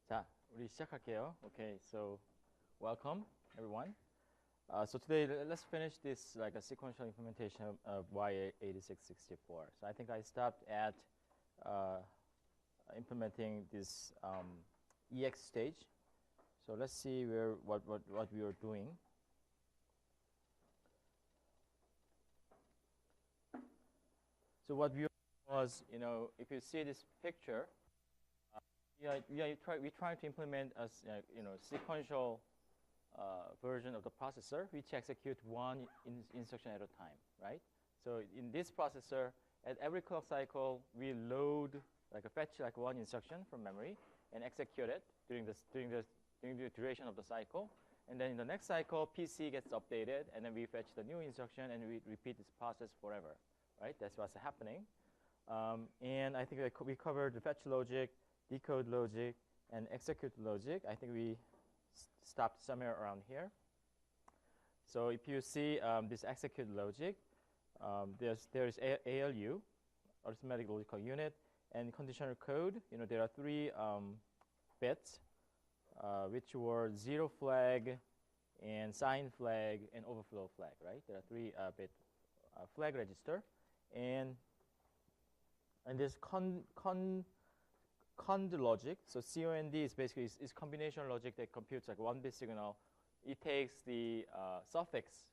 자, 우리 시작할게요. Okay, so welcome everyone. So today let's finish this like a sequential implementation of y8664. So I think I stopped at implementing this EX stage. So let's see what we are doing. So what we was, if you see this picture, we try to implement a sequential version of the processor which execute one instruction at a time, right? So in this processor, at every clock cycle, we load fetch one instruction from memory and execute it during the duration of the cycle. And then in the next cycle, PC gets updated, and then we fetch the new instruction, and we repeat this process forever, right? That's what's happening. And I think we covered the fetch logic, decode logic, and execute logic. I think we stopped somewhere around here. So if you see this execute logic, there's ALU, arithmetic logical unit, and conditional code. There are three bits, which were 0 flag, and sign flag, and overflow flag, right? There are three bit flag register, and this cond logic. So COND is basically is combination logic that computes like one bit signal. It takes the suffix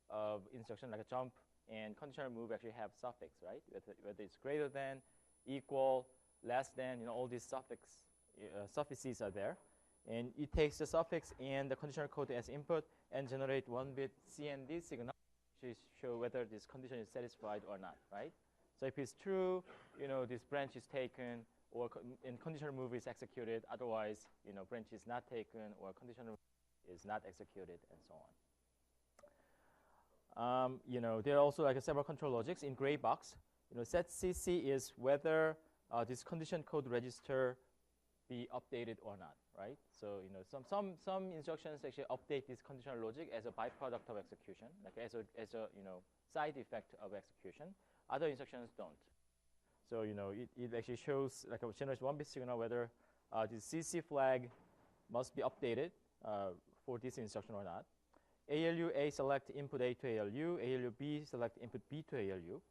of instruction like a jump, and conditional move actually have suffix, right? Whether it's greater than, equal, less than, all these suffixes are there. And it takes the suffix and the conditional code as input and generate one bit CND signal to show whether this condition is satisfied or not, right? So if it's true, this branch is taken, or in conditional move is executed. Otherwise, branch is not taken, or conditional is not executed, and so on. There are also several control logics in gray box. Set CC is whether this condition code register be updated or not, right? So some instructions actually update this conditional logic as a byproduct of execution, like as a side effect of execution. Other instructions don't. So it actually shows generates one bit signal whether this CC flag must be updated for this instruction or not. ALU A select input A to ALU, ALU B select input B to ALU,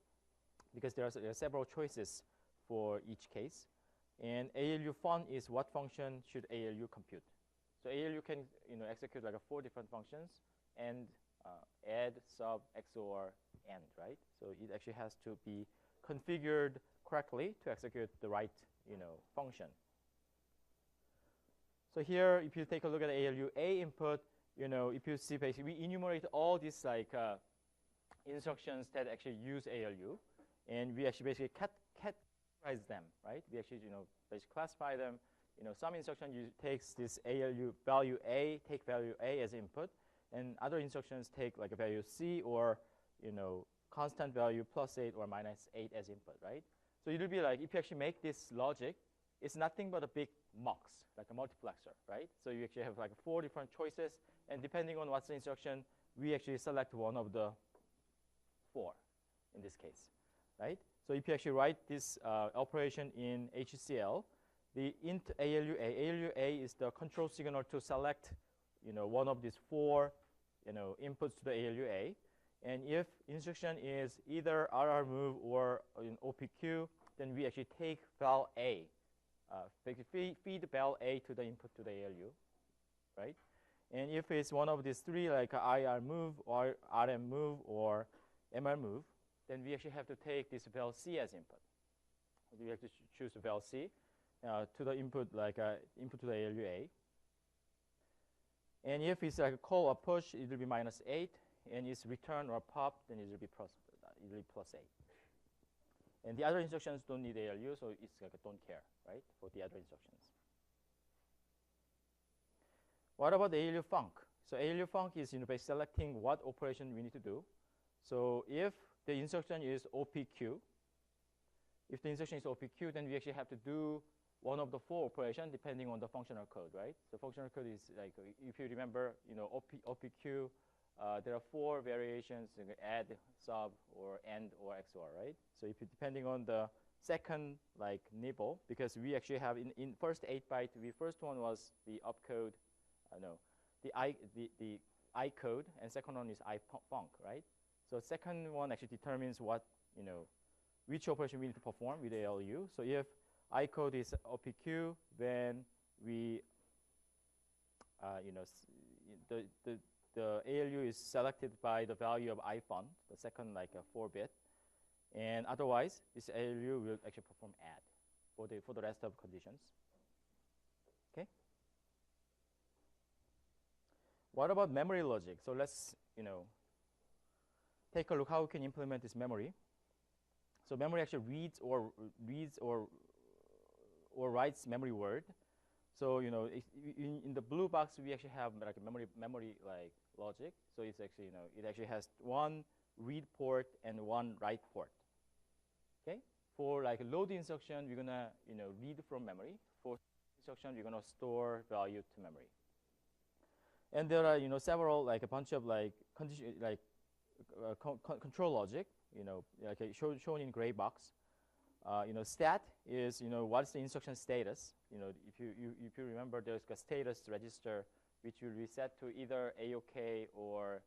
because there are several choices for each case. And ALU fun is what function should ALU compute. So ALU can execute 4 different functions, and add, sub, XOR, AND, right? So it actually has to be configured correctly to execute the right function. So here, if you take a look at ALU A input, if you see basically we enumerate all these instructions that actually use ALU, and we actually basically categorize them, right? We actually basically classify them. Some instruction takes this ALU value A, take value A as input, and other instructions take a value C, or constant value +8 or -8 as input, right? So it will be if you actually make this logic, it's nothing but a big mux, like a multiplexer, right? So you actually have 4 different choices, and depending on what's the instruction, we actually select one of the 4 in this case, right? So if you actually write this operation in HCL, the int ALUA is the control signal to select one of these 4 inputs to the ALUA. And if instruction is either RR move or in OPQ, then we actually take val A, feed val A to the input to the ALU, right? And if it's one of these 3, like IR move, or RM move, or MR move, then we actually have to take this val C as input. We have to choose val C to the input, input to the ALUA. And if it's a call or push, it will be -8. And it's return or pop, then it will be +8. And the other instructions don't need ALU, so it's don't care, right, for the other instructions. What about ALU func? So ALU func is by selecting what operation we need to do. So if the instruction is OPQ, then we actually have to do one of the 4 operations depending on the functional code, right? So functional code is if you remember, OPQ. There are 4 variations: add, sub, or AND, or XOR, right? So if depending on the second like nibble, because we actually have in first 8 byte, the first one was the opcode, no, the I code, and second one is ifunc, right? So second one actually determines what, which operation we need to perform with ALU. So if I code is OPQ, then we, the ALU is selected by the value of ifunc, the second like a 4-bit. And otherwise, this ALU will actually perform add for the rest of conditions. Okay. What about memory logic? So let's take a look how we can implement this memory. So memory actually reads or writes memory word. So in the blue box we actually have like a memory like logic. So it's actually it actually has one read port and one write port. Okay, for like a load instruction, we're gonna read from memory. For instruction, we're gonna store value to memory. And there are several like a bunch of like condition like control logic. Like shown in gray box. Stat is what's the instruction status. If you remember, there's a status register which will reset to either AOK or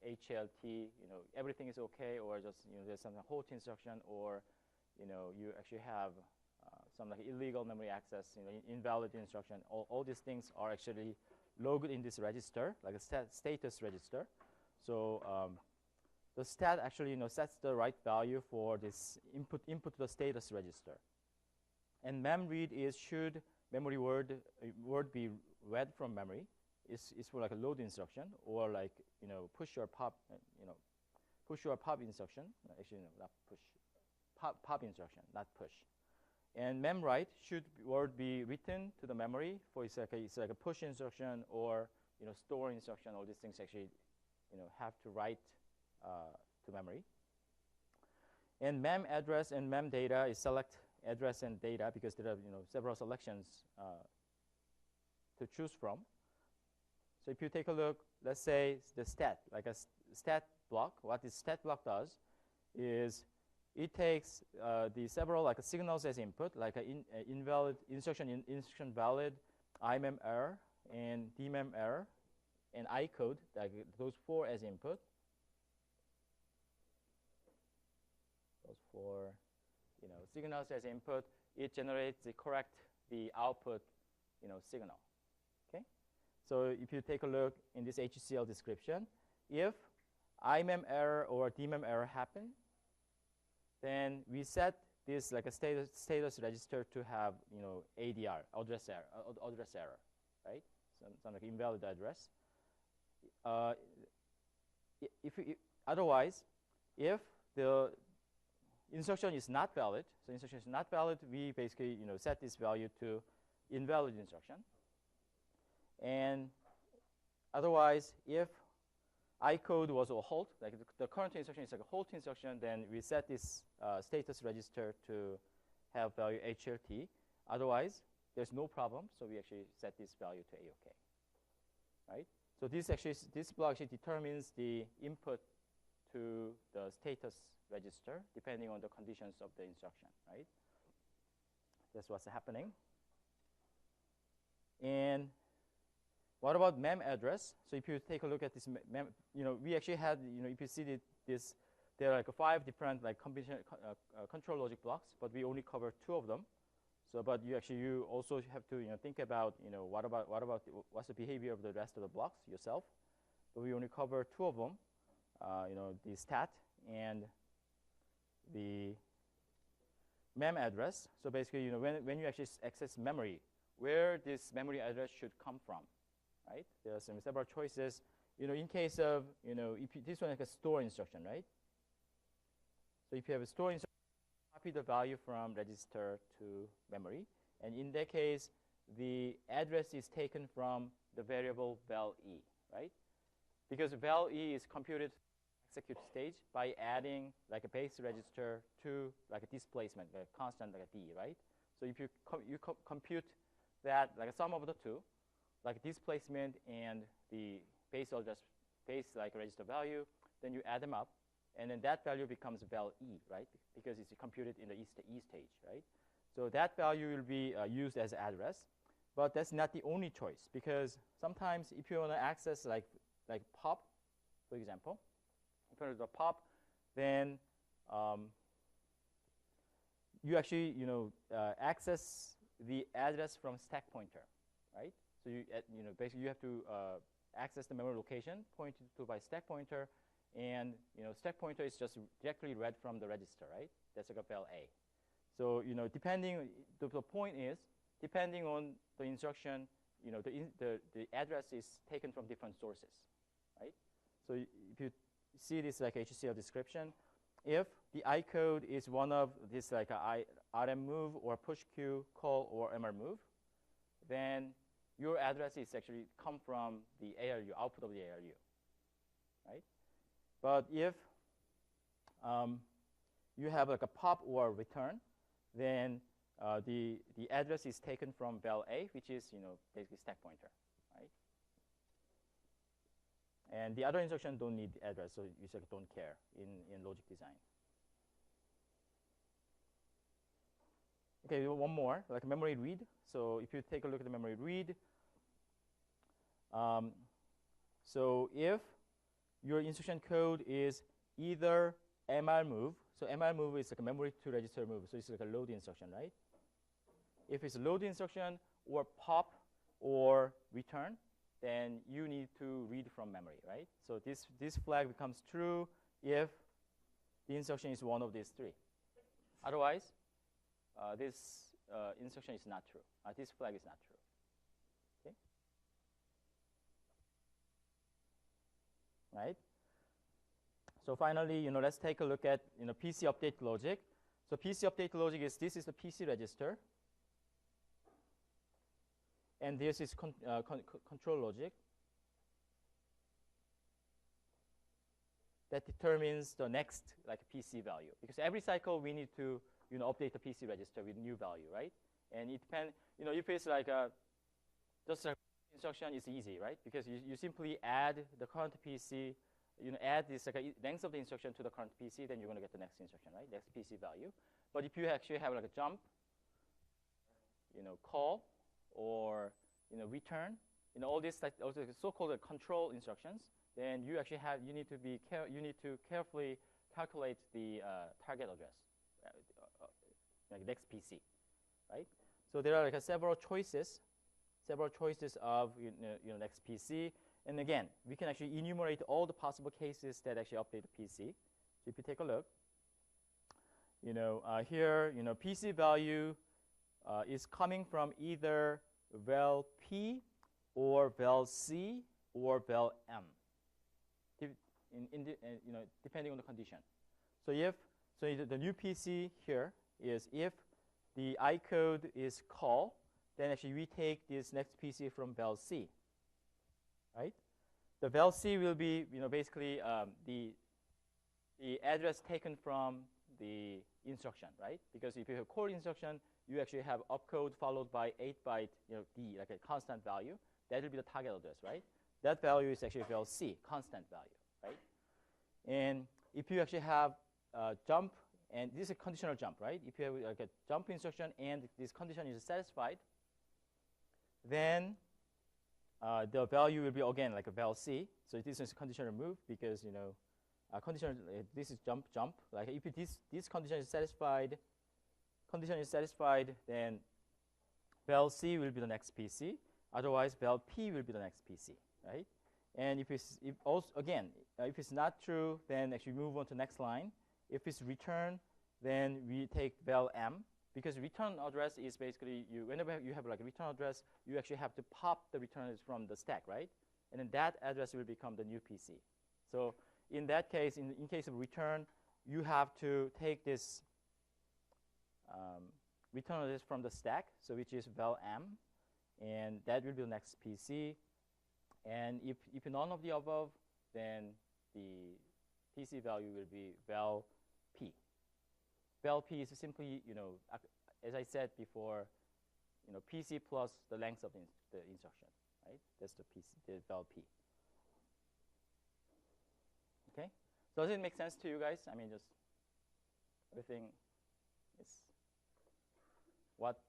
HLT, everything is okay, or just there's some halt instruction, or you actually have some like illegal memory access, invalid instruction. All these things are actually logged in this register, like a status register. So the stat actually sets the right value for this input to the status register. And memread is should memory word be read from memory. Is for like a load instruction, or like push or pop instruction. Actually, no, not push. Pop instruction, not push. And memwrite should word be written to the memory. For it's like a push instruction or store instruction. All these things actually have to write to memory. And mem address and mem data is select address and data, because there are several selections to choose from. So if you take a look, let's say the stat, like a stat block. What this stat block does is it takes the several like signals as input, like invalid instruction valid, IMEM error, and DMEM error, and I code, like those 4 as input. Those 4 signals as input. It generates the output signal. Okay. So if you take a look in this HCL description, if IMEM error or DMEM error happen, then we set this like a status register to have ADR, address error, right? Some like invalid address. Otherwise, if the instruction is not valid, we basically set this value to invalid instruction. And otherwise, if I code was a halt, like the current instruction is like a halt instruction, then we set this status register to have value HLT. Otherwise, there's no problem, so we actually set this value to AOK, right? So this block actually determines the input to the status register depending on the conditions of the instruction, right? That's what's happening. And what about mem address? So if you take a look at this mem, we actually had, if you see this, there are like 5 different like control logic blocks, but we only cover 2 of them. So, but you also have to think about what's the behavior of the rest of the blocks yourself. But we only cover 2 of them, the stat and the mem address. So basically, when you actually access memory, where this memory address should come from, right? There are several choices. In case of this one is like a store instruction, right? So if you have a store instruction, copy the value from register to memory, and in that case, the address is taken from the variable val e, right? Because val e is computed execute stage by adding like a base register to like a displacement, like a constant like a d, right? So if you compute that like a sum of the 2, like displacement and the base like register value, then you add them up, and then that value becomes val E, right? Because it's computed in the E stage, right? So that value will be used as address, but that's not the only choice, because sometimes if you want to access like pop, for example, if you want to pop, then you actually access the address from stack pointer, right? So basically you have to access the memory location pointed to by stack pointer, and stack pointer is just directly read from the register, right? That's like a val A. So depending, the point is, depending on the instruction, the address is taken from different sources, right? So if you see this like HCL description, if the I code is one of this like a RM move or push Q, call, or MR move, then your address is actually come from the ALU, output of the ALU, right? But if you have like a pop or return, then the address is taken from val A, which is basically stack pointer, right? And the other instruction don't need the address, so you just don't care in logic design. Okay, one more, like memory read. So if you take a look at the memory read, so if your instruction code is either MR move, so MR move is like a memory to register move, so it's like a load instruction, right? If it's a load instruction or pop or return, then you need to read from memory, right? So this flag becomes true if the instruction is one of these three. Otherwise, this instruction is not true. This flag is not true. Okay? Right? So finally, let's take a look at PC update logic. So PC update logic is, this is the PC register, and this is control logic that determines the next like PC value. Because every cycle we need to update the PC register with new value, right? And it depends, if it's like just a instruction, it's easy, right? Because you simply add the current PC, add this like length of the instruction to the current PC, then you're going to get the next instruction, right? Next PC value. But if you actually have like a jump, call, or return, all these like also so-called control instructions, then you actually need to carefully calculate the target address, like next PC, right? So there are like several choices of next PC, and again, we can actually enumerate all the possible cases that actually update the PC. So if you take a look, here, PC value is coming from either val P or val C or val M, depending on the condition. So the new PC here is, if the I code is call, then actually we take this next PC from val C, right? The val C will be basically the address taken from the instruction, right? Because if you have call instruction, you actually have opcode followed by 8-byte D, like a constant value. That will be the target address, right? That value is actually val C, constant value, right? And if you actually have jump, and this is a conditional jump, right? If you have like a jump instruction and this condition is satisfied, then the value will be again like a val C. So this is a conditional move, because this is jump. Like if this condition is satisfied, then val C will be the next PC. Otherwise, val P will be the next PC, right? And if it's not true, then actually move on to next line. If it's return, then we take val M, because return address is basically whenever you have like a return address, you actually have to pop the return address from the stack, right? And then that address will become the new PC. So in that case, in case of return, you have to take this return address from the stack, so which is val M, and that will be the next PC. And if none of the above, then the PC value will be val P. Val P is simply, as I said before, PC plus the length of the instruction, right? That's the val P. Okay. Does it make sense to you guys? I mean, just everything is what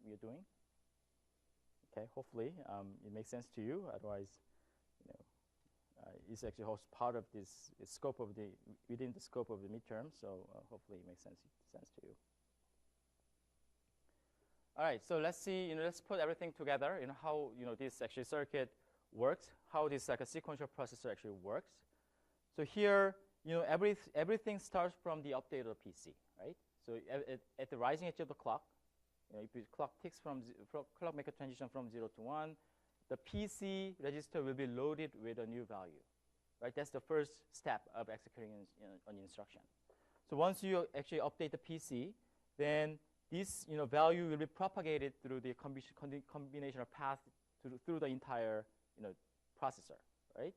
we're doing. Okay, hopefully it makes sense to you. Otherwise, you know, it's actually also part of this scope of within the scope of the midterm. So hopefully it makes sense to you. All right, so let's see. Let's put everything together. How this actually circuit works. How this like a sequential processor actually works. So here, everything starts from the update of the PC, right? So at the rising edge of the clock, if the clock ticks clock make a transition from 0 to 1, the PC register will be loaded with a new value, right? That's the first step of executing an instruction. So once you actually update the PC, then this value will be propagated through the combinational path through the entire processor, right?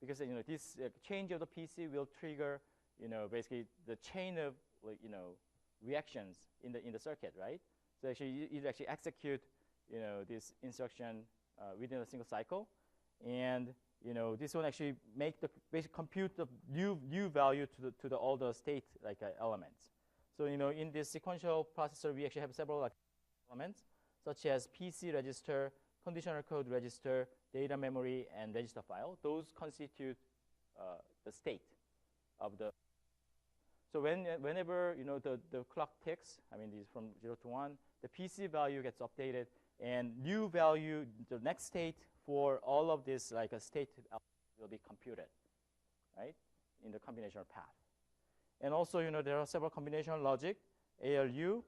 Because this change of the PC will trigger basically the chain of reactions in the circuit, right? So actually you actually execute this instruction within a single cycle, and this one actually basically compute the new value to all the state elements. So in this sequential processor, we actually have several elements such as PC register, conditional code register, data memory, and register file. Those constitute the state of the. So whenever the clock ticks, I mean, these from 0 to 1, the PC value gets updated, and new value, the next state for all of this a state will be computed, right, in the combinational path. And also, there are several combinational logic, ALU,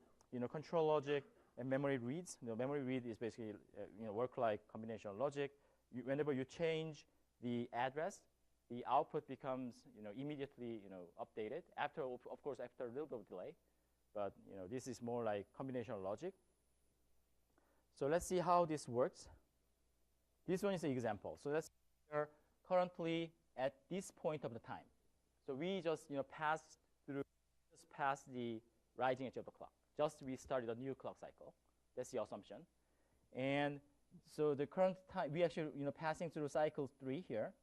control logic, and memory reads. Memory read is basically work like combinational logic. Whenever you change the address, the output becomes immediately updated after, of course, after a little bit of delay. But this is more like combinational logic. So let's see how this works. This one is an example. So let's say we're currently at this point of the time. So we just passed the rising edge of the clock. Just we started a new clock cycle. That's the assumption. And so the current time, we actually passing through cycle 3 here,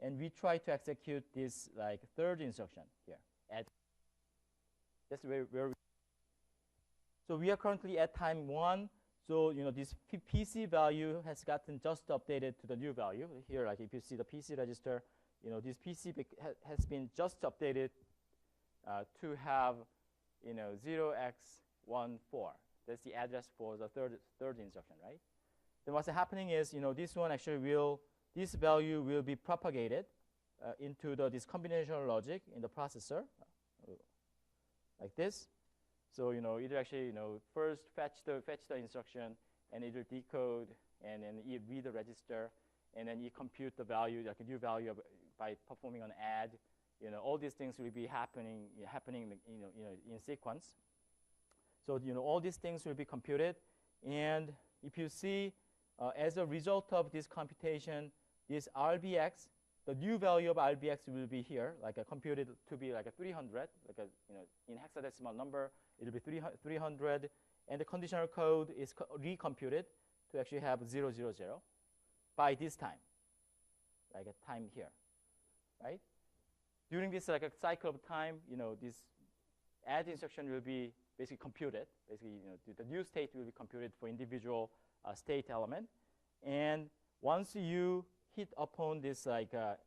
and we try to execute this third instruction here. That's where we. So we are currently at time 1. So this PC value has gotten just updated to the new value here. If you see the PC register, this PC has been just updated to have 0x14. That's the address for the third instruction, right? Then what's happening is this one actually this value will be propagated into this combinational logic in the processor, like this. So it actually first fetch the instruction, and it will decode and then it read the register, and then you compute the value, like a new value by performing an add. All these things will be happening in sequence. So all these things will be computed, and if you see as a result of this computation, this RBX, the new value of RBX will be here, computed to be a 300, in hexadecimal number, it will be 300, and the conditional code is recomputed to actually have 000 by this time, a time here, right? During this a cycle of time, this add instruction will be basically computed. Basically, the new state will be computed for individual state element, and once you hit upon this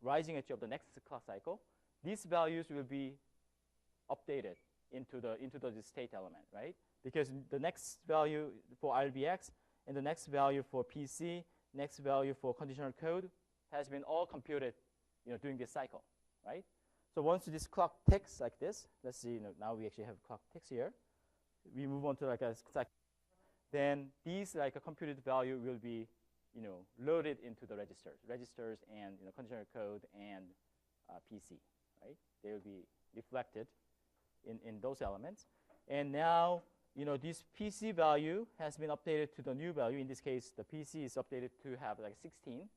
rising edge of the next clock cycle, these values will be updated into the state element, right? Because the next value for RBX and the next value for PC, next value for conditional code has been all computed, during this cycle, right? So once this clock ticks like this, let's see, now we actually have clock ticks here. We move on to a cycle. Then these a computed value will be, loaded into the registers and conditional code and PC, right? They will be reflected in those elements. And now, this PC value has been updated to the new value. In this case, the PC is updated to have 16,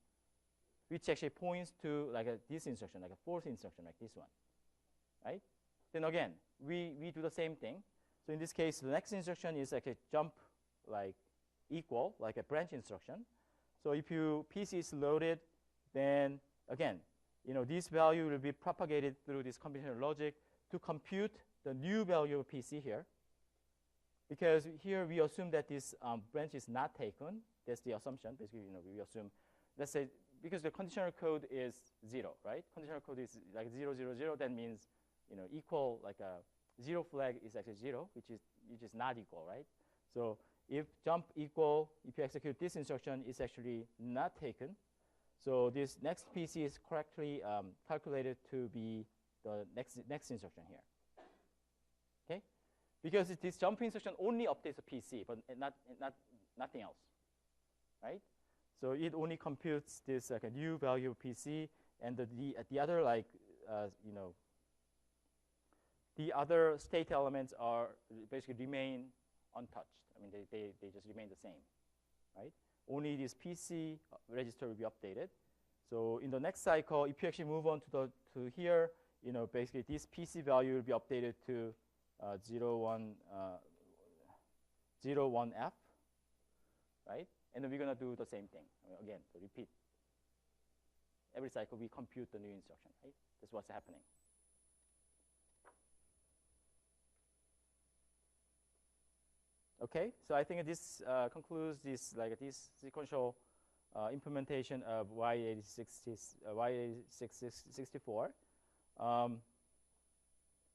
which actually points to this instruction, a fourth instruction, like this one, right? Then again, we do the same thing. So in this case, the next instruction is a jump equal, like a branch instruction. So if PC is loaded, then again, this value will be propagated through this combinational logic to compute the new value of PC here. Because here we assume that this branch is not taken. That's the assumption. Basically, we assume, let's say, because the conditional code is 0, right? Conditional code is like 0, 0, 0. That means, equal, like a 0 flag is actually 0, which is not equal, right? So if jump equal, if you execute this instruction, it's actually not taken. So this next PC is correctly calculated to be the next instruction here. Okay? Because this jump instruction only updates the PC, but nothing else, right? So it only computes this like a new value of PC, and the other like the other state elements are basically remain untouched. I mean, they just remain the same, right? Only this PC register will be updated. So in the next cycle, if you actually move on to here, basically this PC value will be updated to 0, 1, 1F, right? And then we're going to do the same thing. Again, to repeat. Every cycle, we compute the new instruction, right? That's what's happening. Okay, so I think this concludes this sequential implementation of y8664.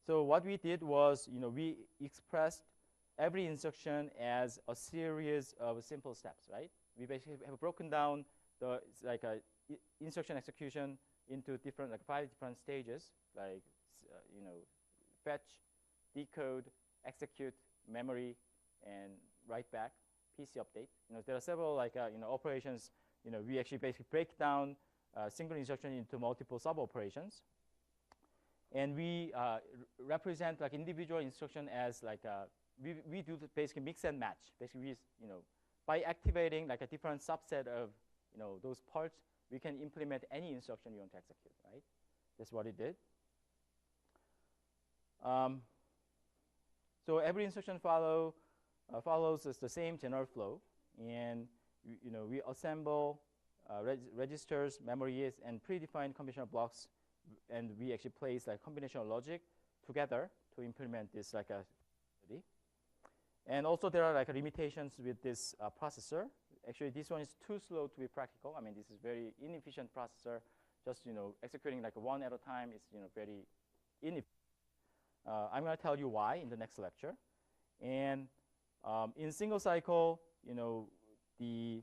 So what we did was, we expressed every instruction as a series of simple steps, right? We basically have broken down the instruction execution into different 5 different stages, like fetch, decode, execute, memory, and write back, PC update. There are several operations. We actually basically break down a single instruction into multiple sub operations, and we represent individual instruction as we do the basically mix and match. Basically, by activating a different subset of those parts, we can implement any instruction you want to execute, right? That's what it did. So every instruction follows the same general flow, and we assemble registers, memories, and predefined combinational blocks, and we actually place combinational logic together to implement this And also there are limitations with this processor. Actually, this one is too slow to be practical. I mean, this is very inefficient processor. Just executing one at a time is very inefficient. I'm going to tell you why in the next lecture. And in single cycle, the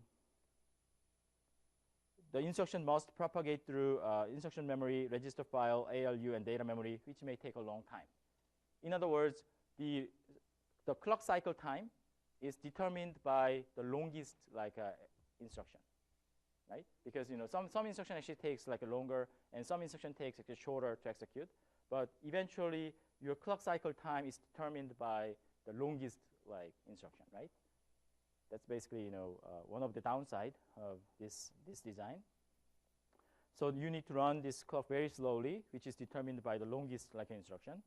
instruction must propagate through instruction memory, register file, ALU, and data memory, which may take a long time. In other words, the clock cycle time is determined by the longest instruction, right? Because some instruction actually takes longer, and some instruction takes actually shorter to execute. But eventually, your clock cycle time is determined by the longest instruction, right? That's basically one of the downside of this design. So you need to run this clock very slowly, which is determined by the longest instruction.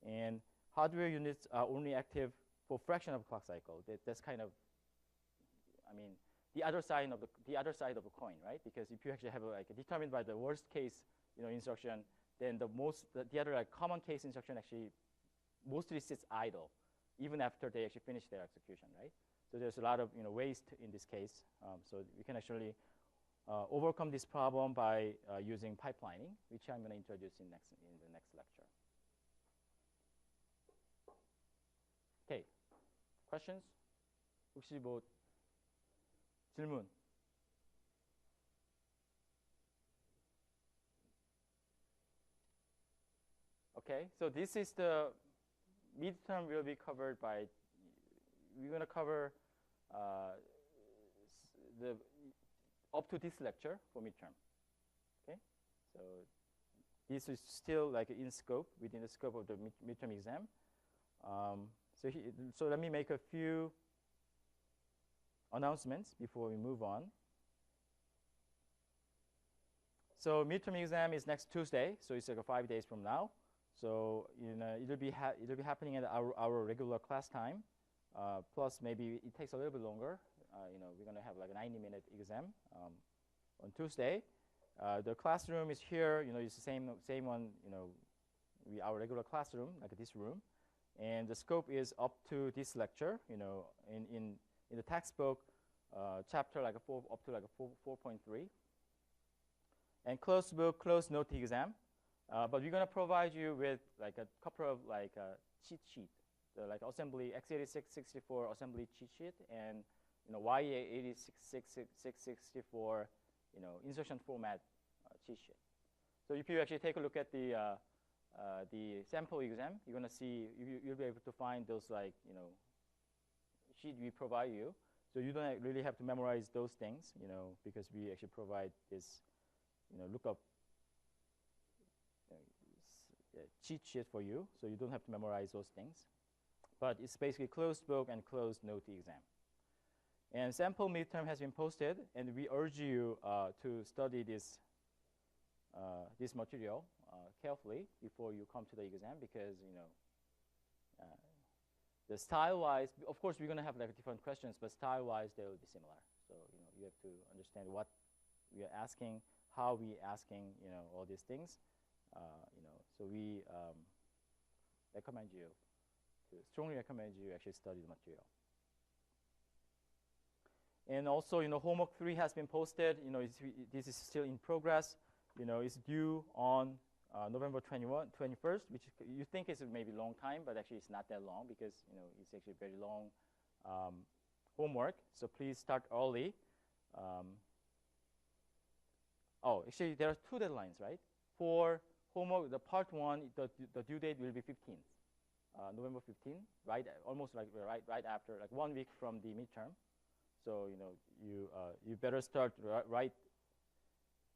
And hardware units are only active for fraction of clock cycle. That's kind of, I mean, the other side of the coin, right? Because if you actually have determined by the worst case, instruction, then the other common case instruction actually mostly sits idle, even after they actually finish their execution, right? So there's a lot of waste in this case. So we can actually overcome this problem by using pipelining, which I'm going to introduce in the next lecture. Okay, questions? 혹시 뭐 질문? Okay, so this is the midterm will be covered by. We're going to cover the up to this lecture for midterm. Okay, so this is still in scope, within the scope of the midterm exam. So let me make a few announcements before we move on. So midterm exam is next Tuesday, so it's 5 days from now. So it'll be happening at our regular class time. Plus maybe it takes a little bit longer. We're going to have a 90-minute exam on Tuesday. The classroom is here. It's the same one. Our regular classroom, like this room, and the scope is up to this lecture. In the textbook, chapter like up to like a 4.3, and closed book, closed note exam. But we're gonna provide you with like a couple of like cheat sheet, like assembly x86 64 assembly cheat sheet, and YE86 664 instruction format cheat sheet. So if you actually take a look at the sample exam, you're gonna see you'll be able to find those like sheet we provide you. So you don't really have to memorize those things, because we actually provide this lookup cheat sheet for you, so you don't have to memorize those things. But it's basically closed book and closed note exam. And sample midterm has been posted, and we urge you to study this material carefully before you come to the exam, because the style-wise, of course, we're going to have like different questions, but style-wise, they will be similar. So you have to understand what we are asking, how we asking, all these things. So we strongly recommend you actually study the material. And also, homework 3 has been posted. This is still in progress. It's due on November 21st, which you think is maybe a long time, but actually it's not that long, because it's actually very long homework. So please start early. Actually there are 2 deadlines, right? For homework, the part 1, the due date will be 15th, November 15th, right? Almost like right after, like 1 week from the midterm. So you better start right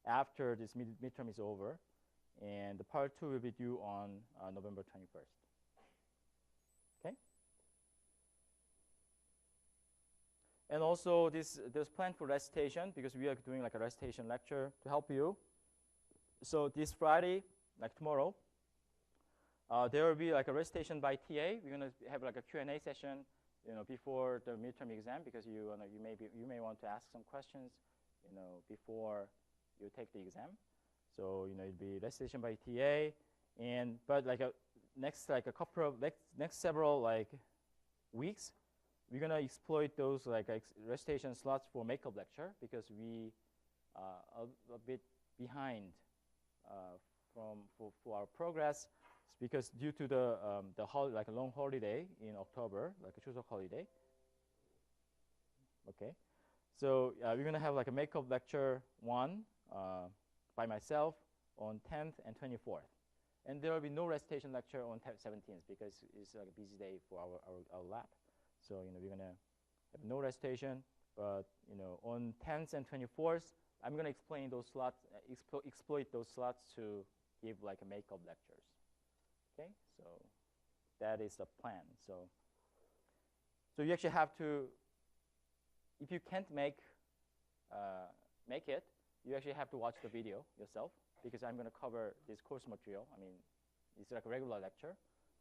after this midterm is over, and the part 2 will be due on November 21st. Okay. And also there's plan for recitation, because we are doing like a recitation lecture to help you. So this Friday, like tomorrow, there will be like a recitation by TA. We're gonna have like a Q&A session, before the midterm exam, because you may want to ask some questions, before you take the exam. So it'll be recitation by TA, but like next several like weeks, we're gonna exploit those like recitation slots for makeup lecture, because we are a bit behind for our progress, because due to the like a long holiday in October, like a Chuseok holiday. Okay, so we're gonna have like a makeup lecture 1 by myself on 10th and 24th, and there will be no recitation lecture on 17th, because it's like a busy day for our lab. So we're gonna have no recitation, but on 10th and 24th, I'm gonna explain those slots, exploit those slots to give like a makeup lectures. Okay, so that is the plan. So you actually have to, if you can't make it, you actually have to watch the video yourself, because I'm going to cover this course material. I mean, it's like a regular lecture.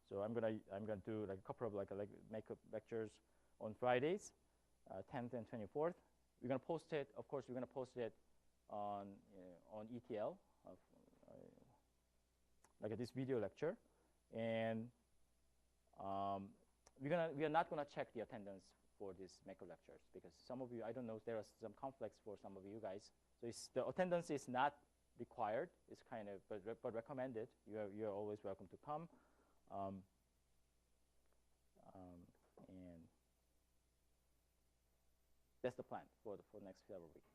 So I'm gonna do like a couple of like makeup lectures on Fridays, 10th and 24th. We're gonna post it. Of course, we're gonna post it on ETL, like this video lecture, and we are not gonna check the attendance for these makeup lectures, because some of you, I don't know, there are some conflicts for some of you guys. So the attendance is not required. It's kind of but recommended. You are always welcome to come. And that's the plan for the next several weeks.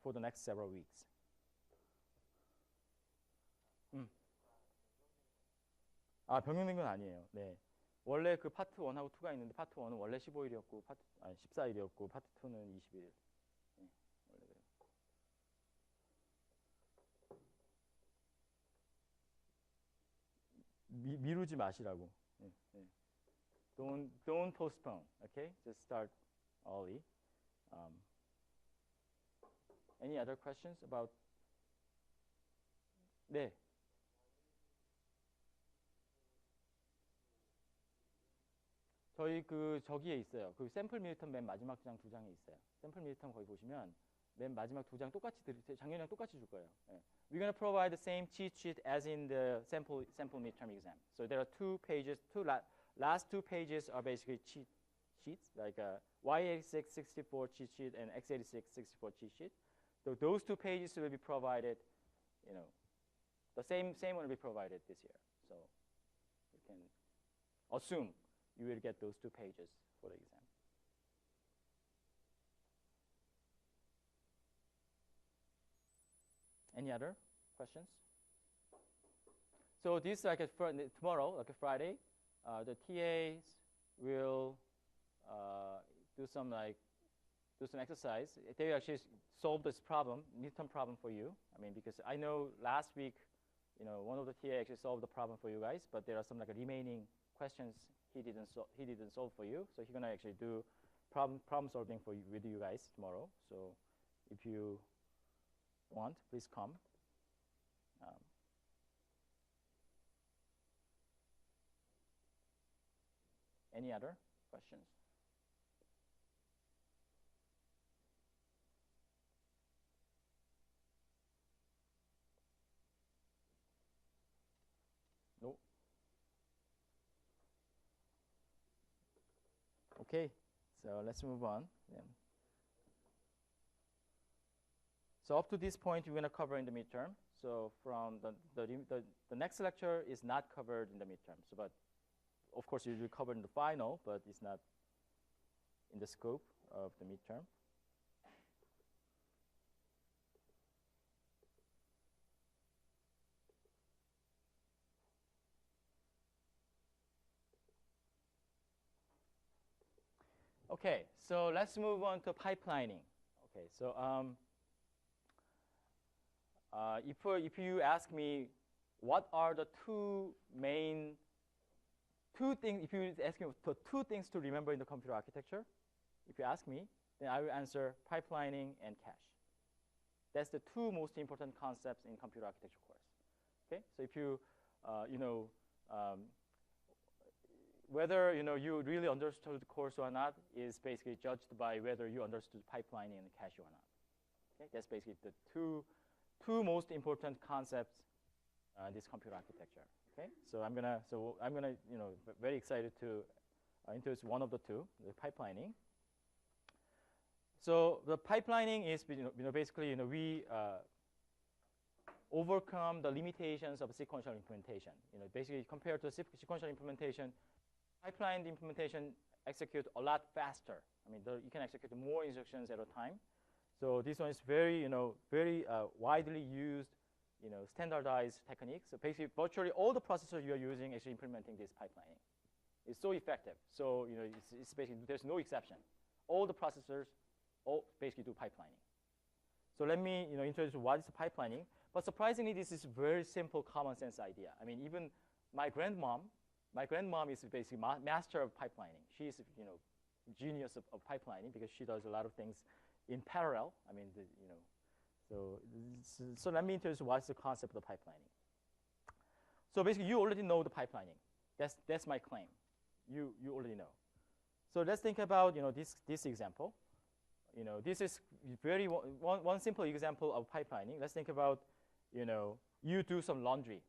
For the next several weeks. 병행된 건 아니에요. 네. 원래 그 파트 1하고 2가 있는데, 파트 1은 원래 15일이었고 14일이었고 파트 2는 20일. 네, 원래 그래요. 미루지 마시라고. 네, 네. Don't postpone. Okay, just start early. Any other questions about? 네. 저희 저기에 있어요. 그 샘플 밀턴 맨 마지막 장 2장에 있어요. 샘플 밀턴 거기 보시면 맨 마지막 두 장 똑같이 작년이랑 똑같이 줄 거예요. 예. We're going to provide the same cheat sheet as in the sample midterm exam. So there are 2 pages, last 2 pages are basically cheat sheets, like a y86 64 cheat sheet and x86 64 cheat sheet. So those 2 pages will be provided, you know, the same one will be provided this year. So you can assume you will get those 2 pages for the exam. Any other questions? So this, like tomorrow, like a Friday, the TAs will do some exercise. They actually solve this problem, midterm problem for you. I mean, because I know last week, you know, one of the TA actually solved the problem for you guys, but there are some like remaining questions he didn't solve for you. So he's gonna actually do problem solving for you, with you guys tomorrow. So if you want, please come. Any other questions? No. Okay, so let's move on then. So up to this point, we're going to cover in the midterm. So from the next lecture is not covered in the midterm. So, but of course, you will cover in the final, but it's not in the scope of the midterm. Okay, so let's move on to pipelining. Okay, so if you ask me what are the two things, if you ask me for 2 things to remember in the computer architecture, if you ask me, then I will answer pipelining and cache. That's the 2 most important concepts in computer architecture course. Okay, so if you, whether you really understood the course or not is basically judged by whether you understood pipelining and cache or not. Okay, that's basically the two most important concepts in this computer architecture. Okay, so I'm gonna very excited to introduce one of the 2, the pipelining. So the pipelining is basically we overcome the limitations of sequential implementation. Basically compared to sequential implementation, pipelined implementation execute a lot faster. I mean, you can execute more instructions at a time. So this one is very, very widely used, standardized techniques. So basically, virtually all the processors you are using actually implementing this pipelining. It's so effective. So it's basically there's no exception. All the processors basically do pipelining. So let me, introduce what is pipelining. But surprisingly, this is a very simple, common sense idea. I mean, even my grandmom is basically master of pipelining. She's, genius of pipelining because she does a lot of things in parallel. I mean, so let me introduce what's the concept of pipelining. So basically, you already know the pipelining. That's my claim. You already know. So let's think about this example. This is very one simple example of pipelining. Let's think about you do some laundry.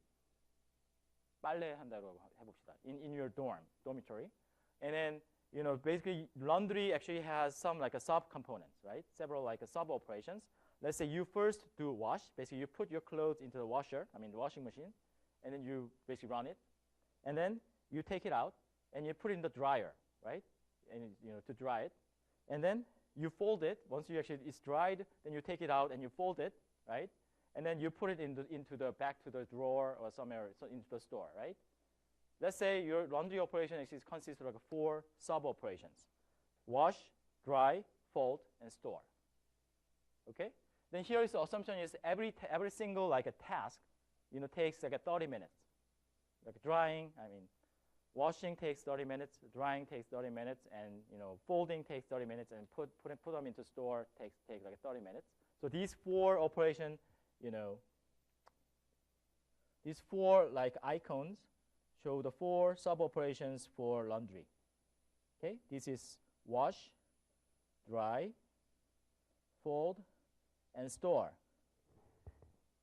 빨래 한다고 해봅시다. In your dormitory, and then basically laundry actually has some like a sub components, right? Several like a sub operations. Let's say you first do wash. Basically, you put your clothes into the washer, the washing machine, and then you basically run it, and then you take it out and you put it in the dryer, right? And to dry it, and then you fold it. Once it's dried, then you take it out and you fold it, right? And then you put it into the back to the drawer or somewhere into the store, right? Let's say your laundry operation actually consists of like 4 sub operations: wash, dry, fold, and store. Okay. Then here is the assumption is every single like a task, takes like 30 minutes. Like drying, washing takes 30 minutes, drying takes 30 minutes, and folding takes 30 minutes, and put them into store takes like 30 minutes. So these 4 operations, these 4 like icons show the 4 sub operations for laundry. Okay, this is wash, dry, fold, and store.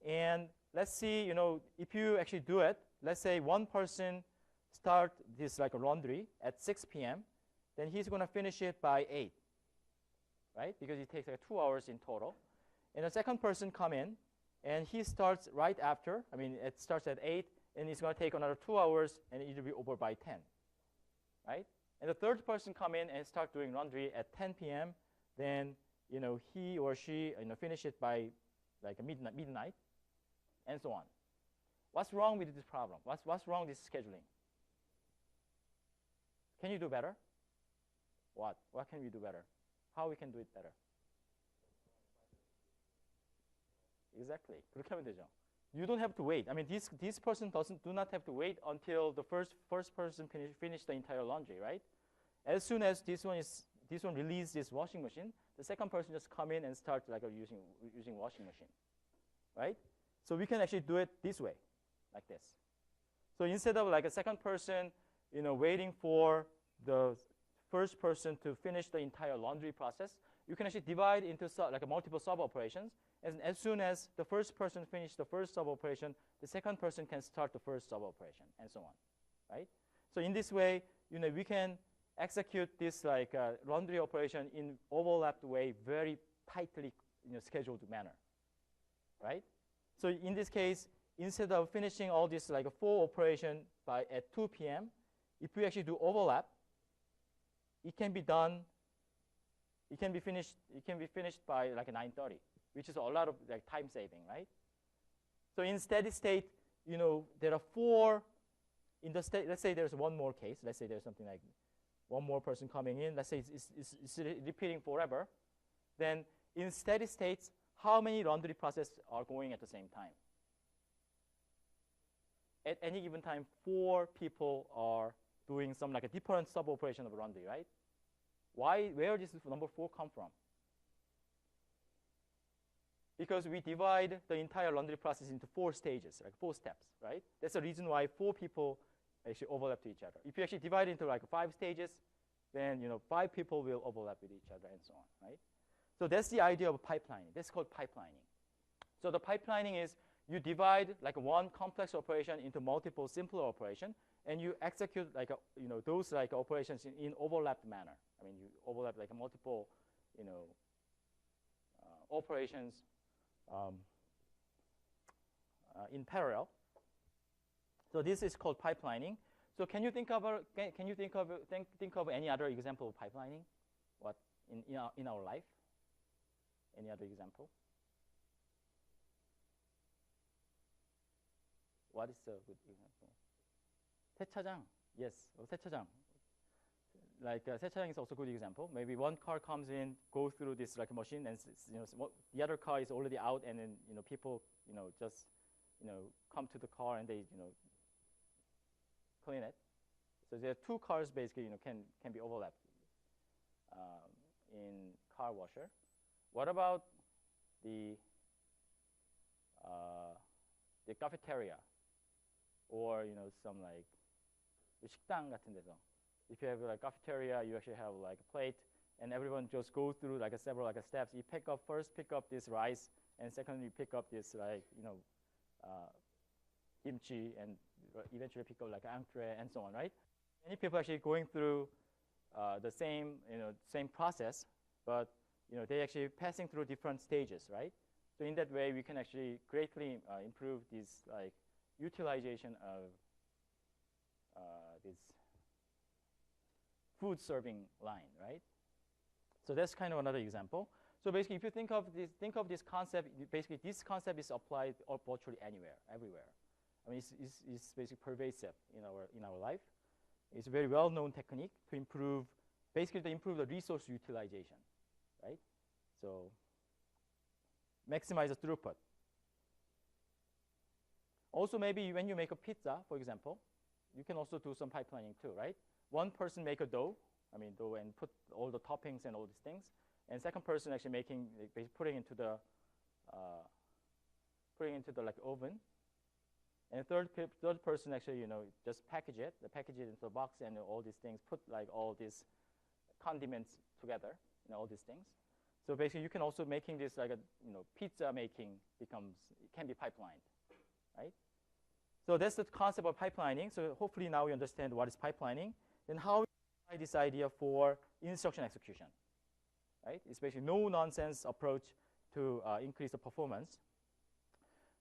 And let's see, you know, if you actually do it, let's say one person start this like a laundry at 6 p.m., then he's going to finish it by 8, right? Because it takes like 2 hours in total. And the second person come in, and he starts right after. I mean, it starts at 8, and it's going to take another 2 hours, and it will be over by 10, right? And the third person come in and start doing laundry at 10 p.m., then, you know, he or she, you know, finish it by like midnight, and so on. What's wrong with this problem? What's wrong with this scheduling? Can you do better? What can we do better? How we can do it better? Exactly. 그렇게 하면 되죠. You don't have to wait. I mean, this person do not have to wait until the first person finish the entire laundry, right? As soon as this one release this washing machine, the second person just come in and start like using washing machine, right? So we can actually do it this way, like this. So instead of like a second person, you know, waiting for the first person to finish the entire laundry process, you can actually divide into like a multiple sub-operations. And as soon as the first person finishes the first sub-operation, the second person can start the first sub-operation, and so on, right? So in this way, you know, we can execute this like laundry operation in overlapped way, very tightly, you know, scheduled manner, right? So in this case, instead of finishing all this like a full operation at 2 p.m., if we actually do overlap, it can be done. It can be finished by like 9:30, which is a lot of like time saving, right? So in steady state, you know, there are 4 in the state. Let's say there's one more case. Let's say there's something like one more person coming in. Let's say it's repeating forever. Then in steady states, how many laundry processes are going at the same time? At any given time, 4 people are doing some like a different sub-operation of laundry, right? Where does this number 4 come from? Because we divide the entire laundry process into 4 stages, like 4 steps, right? That's the reason why 4 people actually overlap to each other. If you actually divide into like 5 stages, then, you know, 5 people will overlap with each other and so on, right? So that's the idea of pipelining. That's called pipelining. So the pipelining is you divide like one complex operation into multiple simpler operation, and you execute like you know, those like operations in overlapped manner. I mean, you overlap like multiple, you know, operations in parallel. So this is called pipelining. So can you think of any other example of pipelining? What in our life? Any other example? What is a good example? 세차장. Yes, 세차장. Like 세차장 is also a good example. Maybe one car comes in, goes through this like machine, and you know, the other car is already out, and then, you know, people, you know, just, you know, come to the car and they, you know, clean it. So there are 2 cars basically, you know, can be overlapped in car washer. What about the cafeteria, or, you know, some like 식당 같은 데서? If you have like cafeteria, you actually have like a plate, and everyone just goes through like several steps. You pick up this rice, and second you pick up this like, you know, kimchi, and eventually pick up like entree and so on, right? Many people actually going through the same process, but, you know, they actually passing through different stages, right? So in that way, we can actually greatly improve this like utilization of this food serving line, right? So that's kind of another example. So basically, if you think of this concept, basically this concept is applied virtually anywhere, everywhere. I mean, it's basically pervasive in our life. It's a very well-known technique to improve the resource utilization, right? So maximize the throughput. Also, maybe when you make a pizza, for example, you can also do some pipelining too, right? One person make a dough, and put all the toppings and all these things, and second person actually putting into the like oven, and third person actually, you know, just package it into a box and all these things, put like all these condiments together, you know, all these things. So basically, you can also making this like a pizza making can be pipelined, right? So that's the concept of pipelining. So hopefully now we understand what is pipelining. Then how we apply this idea for instruction execution, right? It's basically no nonsense approach to increase the performance.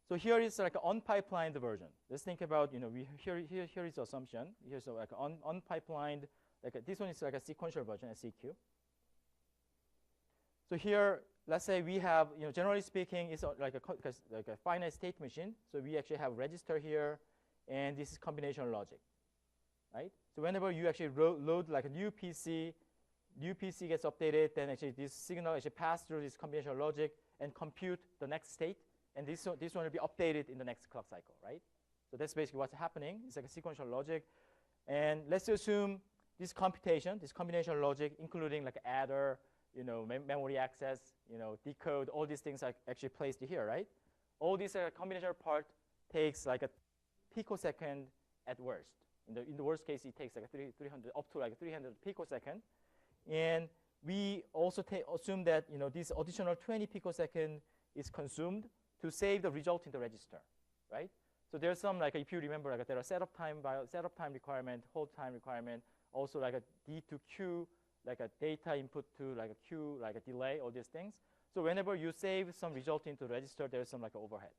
So here is like an unpipelined version. Let's think about here is the assumption. Here's like an unpipelined, this one is like a sequential version, SEQ. So here, let's say we have, generally speaking, it's like a finite state machine. So we actually have register here, and this is combinational logic, right? So whenever you actually load like a new PC gets updated, then actually this signal actually pass through this combinational logic and compute the next state, and this one will be updated in the next clock cycle, right? So that's basically what's happening. It's like a sequential logic, and let's assume this computation, this combinational logic, including like adder, memory access, decode, all these things are actually placed here, right? All this combinational part takes like a picosecond at worst. In the worst case, it takes like 300 up to like 300 picosecond, and we also assume that this additional 20 picosecond is consumed to save the result in the register, right? So there's some like if you remember like there are setup time requirement, hold time requirement, also like a D to Q, like a data input to like a Q, like a delay, all these things. So whenever you save some result into register, there's some like overhead,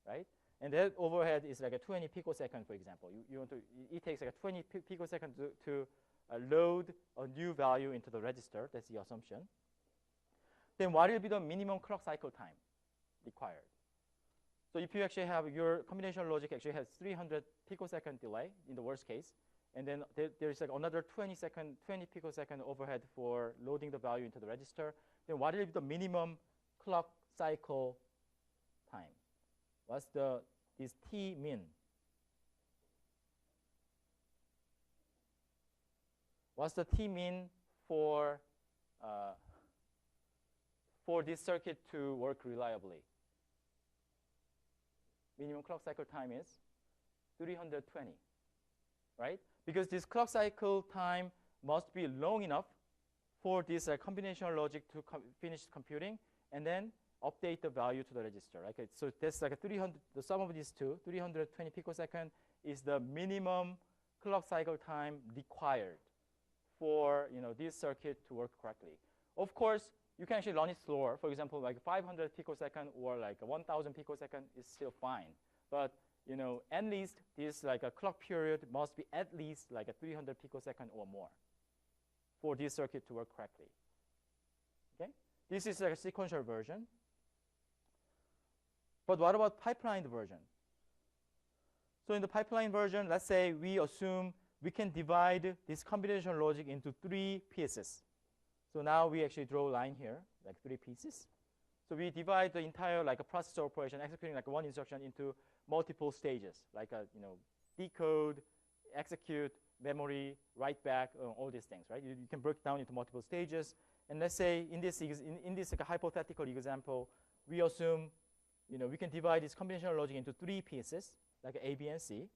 right? And that overhead is like a 20 picosecond, for example. It takes like a 20 picosecond to load a new value into the register. That's the assumption. Then what will be the minimum clock cycle time required? So if you actually have your combinational logic actually has 300 picosecond delay in the worst case, and then there's like another 20 picosecond overhead for loading the value into the register, then what will be the minimum clock cycle time? What's this T min? What's the T min for this circuit to work reliably? Minimum clock cycle time is 320, right? Because this clock cycle time must be long enough for this combinational logic to finish computing and then update the value to the register. Okay, so that's like a 300. The sum of these two, 320 picosecond, is the minimum clock cycle time required for this circuit to work correctly. Of course, you can actually run it slower. For example, like 500 picosecond or like 1,000 picosecond is still fine. But at least this like a clock period must be at least like a 300 picosecond or more for this circuit to work correctly. Okay, this is like a sequential version. But what about pipelined version? So in the pipeline version, let's say we assume we can divide this combinational logic into 3 pieces. So now we actually draw a line here, like 3 pieces. So we divide the entire like a processor operation, executing like one instruction into multiple stages, like a decode, execute, memory, write back, all these things, right? You can break down into multiple stages. And let's say in this like a hypothetical example, we assume we can divide this combinational logic into 3 pieces, like A, B, and C.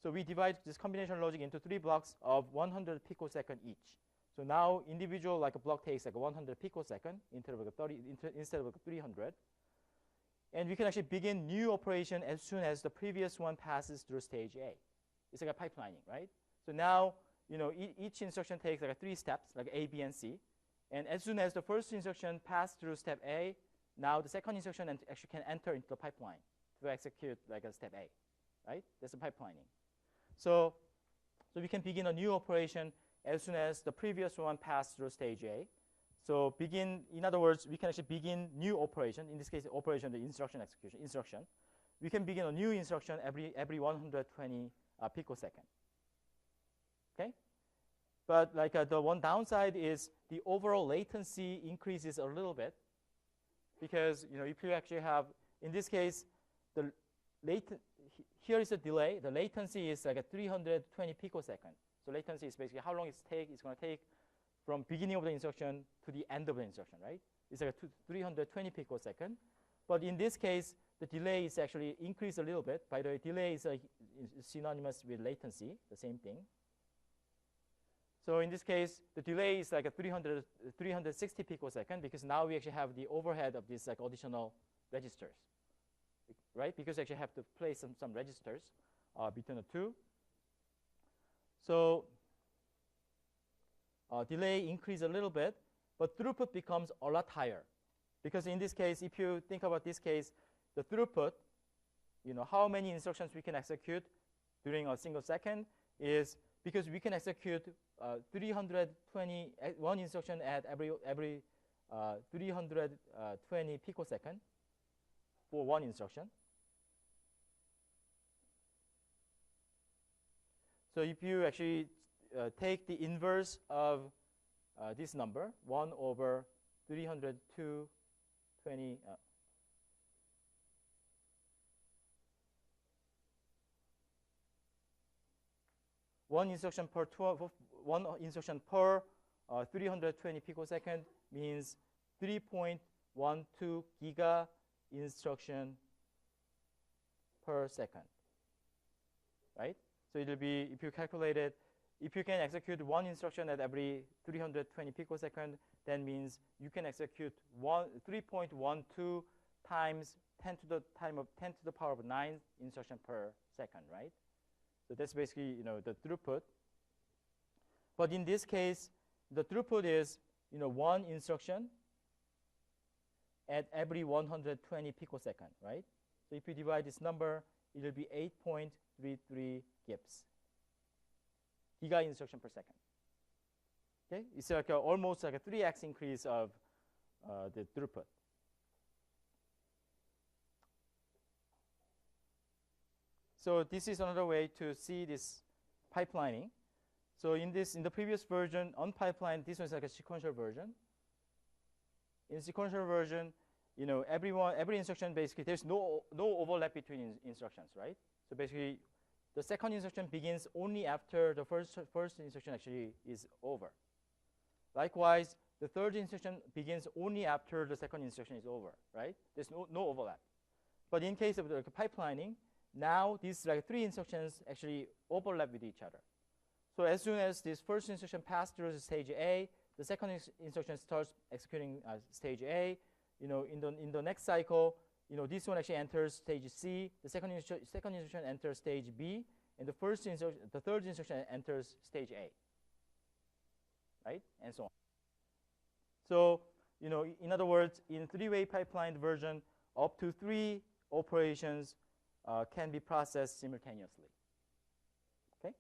So we divide this combinational logic into 3 blocks of 100 picosecond each. So now individual like a block takes like 100 picosecond instead of 300. And we can actually begin new operation as soon as the previous one passes through stage A. It's like a pipelining, right? So now each instruction takes like 3 steps, like A, B, and C. And as soon as the first instruction passed through step A, now the second instruction actually can enter into the pipeline to execute like a step A, right? That's a pipelining. So we can begin a new operation as soon as the previous one passed through stage A. So in other words, we can actually begin new operation. In this case, operation, the instruction execution, We can begin a new instruction every 120 picosecond. Okay? But like the one downside is the overall latency increases a little bit because if you actually have, in this case, here is the delay. The latency is like a 320 picosecond. So latency is basically how long it's going to take from beginning of the instruction to the end of the instruction, right? It's like a 320 picosecond. But in this case, the delay is actually increased a little bit. By the way, delay is synonymous with latency, the same thing. So in this case, the delay is like a 360 picosecond because now we actually have the overhead of these like additional registers, right? Because we actually have to place some registers between the two. So delay increase a little bit, but throughput becomes a lot higher. Because in this case, if you think about this case, the throughput, how many instructions we can execute during a single second is because we can execute 320 one instruction at every 320 picosecond for one instruction. So if you actually take the inverse of this number, 1 over 320, one instruction per 320 picosecond means 3.12 giga instruction per second, right? So it will be, if you calculate it, if you can execute one instruction at every 320 picosecond, that means you can execute 3.12 times 10 to the power of 9 instruction per second, right? So that's basically, the throughput. But in this case, the throughput is, one instruction at every 120 picosecond, right? So if you divide this number, it will be 8.33 GIPS, giga instruction per second. Okay, it's like almost like a 3x increase of the throughput. So this is another way to see this pipelining. So in the previous version, unpipelined, this was like a sequential version. In sequential version, every instruction basically, there's no overlap between instructions, right? So basically, the second instruction begins only after the first instruction actually is over. Likewise, the third instruction begins only after the second instruction is over, right? There's no overlap. But in case of the pipelining, now these like 3 instructions actually overlap with each other. So as soon as this first instruction passes through stage A, the second instruction starts executing stage A. In the next cycle, this one actually enters stage C. The second instruction enters stage B, and the third instruction enters stage A. Right, and so on. So in other words, in 3-way pipelined version, up to 3 operations can be processed simultaneously. Okay.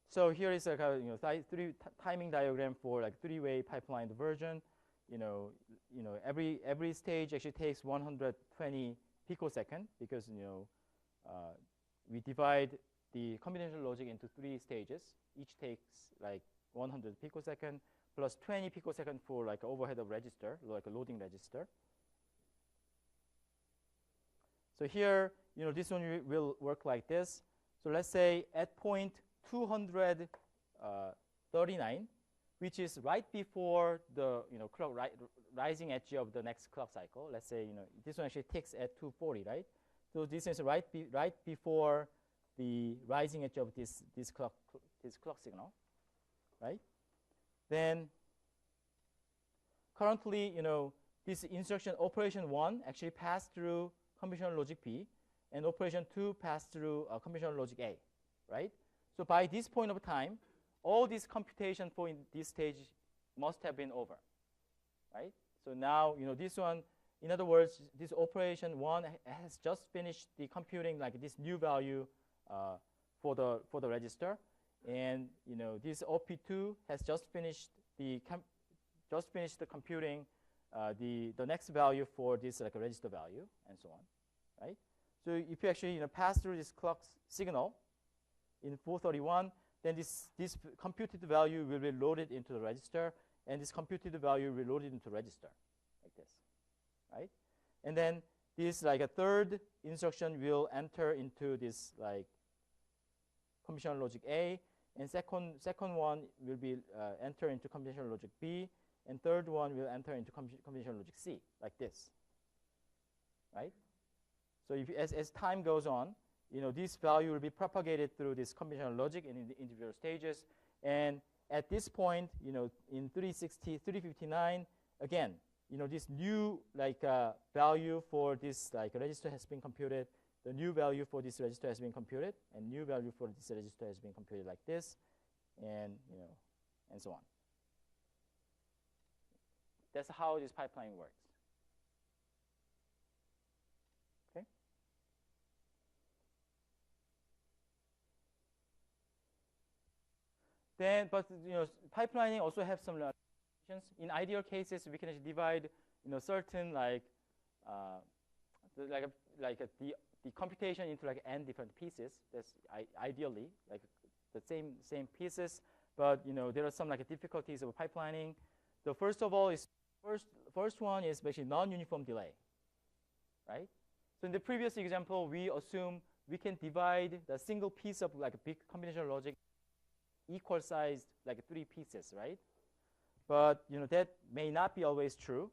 So here is a timing diagram for like 3-way pipelined version. Every stage actually takes 120 picosecond because we divide the combinational logic into 3 stages. Each takes like 100 picosecond plus 20 picosecond for like overhead of register, like a loading register. So here, this one will work like this. So let's say at point 239, which is right before the clock rising edge of the next clock cycle. Let's say this one actually ticks at 240, right? So this is right before the rising edge of this clock signal, right? Then currently, this instruction operation 1 actually passed through conventional logic B, and operation 2 passed through conventional logic A, right? So by this point of time, all this computation for this stage must have been over, right? So now, this one, in other words, this operation 1 has just finished the computing like this new value for the register, and this OP2 has just finished the computing the next value for this like a register value and so on, right? So if you actually pass through this clock signal in 431, then this computed value will be loaded into the register, and this computed value will be loaded into register like this, right? And then this like a third instruction will enter into this like conventional logic A, and second one will be enter into conventional logic B, and third one will enter into conventional logic C like this, right? So if as time goes on, this value will be propagated through this combinational logic in the individual stages. And at this point, in 359, again, this new value for this register has been computed. The new value for this register has been computed, and new value for this register has been computed like this, and and so on. That's how this pipeline works. Okay. Then, but pipelining also have some limitations. In ideal cases, we can actually divide certain the computation into n different pieces. That's ideally the same pieces, but there are some difficulties of pipelining. The first of all is first one is basically non-uniform delay, right? So in the previous example, we assume we can divide the single piece of a big combinational logic equal sized 3 pieces, right? But that may not be always true.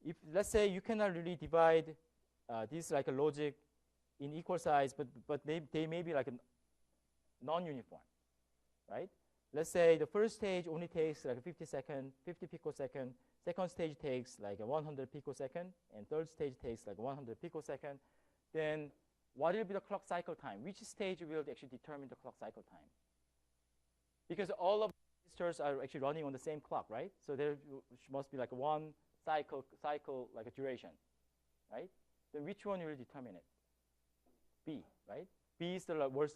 If let's say you cannot really divide this a logic in equal size, but they may be non-uniform, right? Let's say the first stage only takes 50 picosecond. Second stage takes 100 picosecond, and third stage takes 100 picosecond. Then what will be the clock cycle time? Which stage will actually determine the clock cycle time? Because all of the registers are actually running on the same clock, right? So there must be one cycle duration, right? Then which one will determine it? B, right? B is the worst.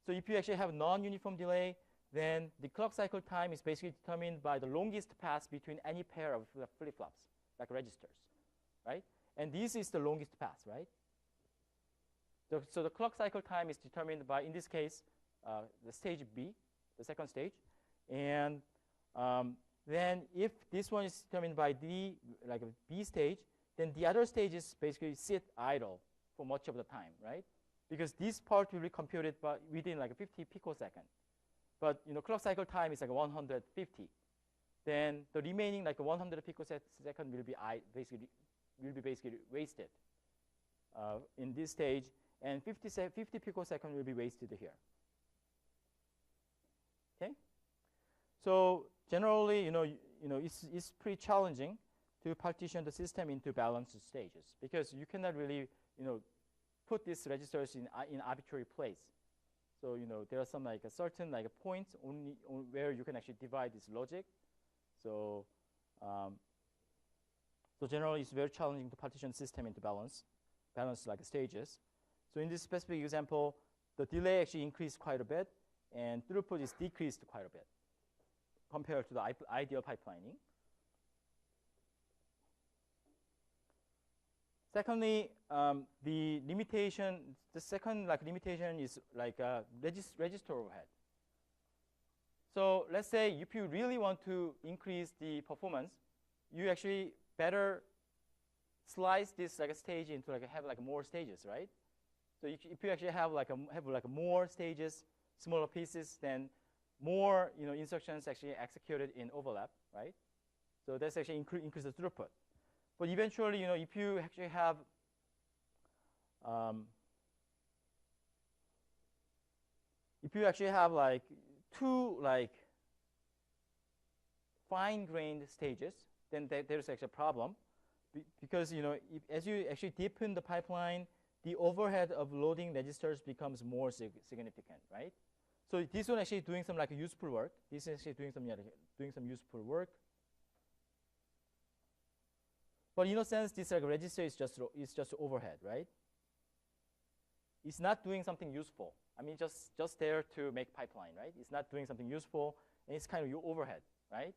So if you actually have non-uniform delay, then the clock cycle time is basically determined by the longest path between any pair of flip-flops, like registers, right? And this is the longest path, right? So the clock cycle time is determined by, in this case, the stage B, the second stage. And then if this one is determined by D, a B stage, then the other stages basically sit idle for much of the time, right? Because this part will be computed within 50 picosecond. But clock cycle time is 150. Then the remaining 100 picosecond will be basically wasted in this stage, and 50 picosecond will be wasted here. Okay. So generally, it's pretty challenging to partition the system into balanced stages because you cannot really, put these registers in arbitrary place. So there are some certain points only where you can actually divide this logic. So so generally it's very challenging to partition system into balanced stages. So in this specific example, the delay actually increased quite a bit, and throughput is decreased quite a bit compared to the ideal pipelining. Secondly, the second limitation is register overhead. So let's say if you really want to increase the performance, you actually better slice this stage into have more stages, right? So if you actually have more stages, smaller pieces, then more instructions actually executed in overlap, right? So that's actually increase the throughput. But eventually, if you actually have two fine-grained stages, then there's actually a problem, because as you actually deepen the pipeline, the overhead of loading registers becomes more significant, right? So this one actually doing some useful work. This is actually doing some useful work. But in a sense, this register is just overhead, right? It's not doing something useful. I mean, just there to make pipeline, right? It's not doing something useful, and it's kind of your overhead, right?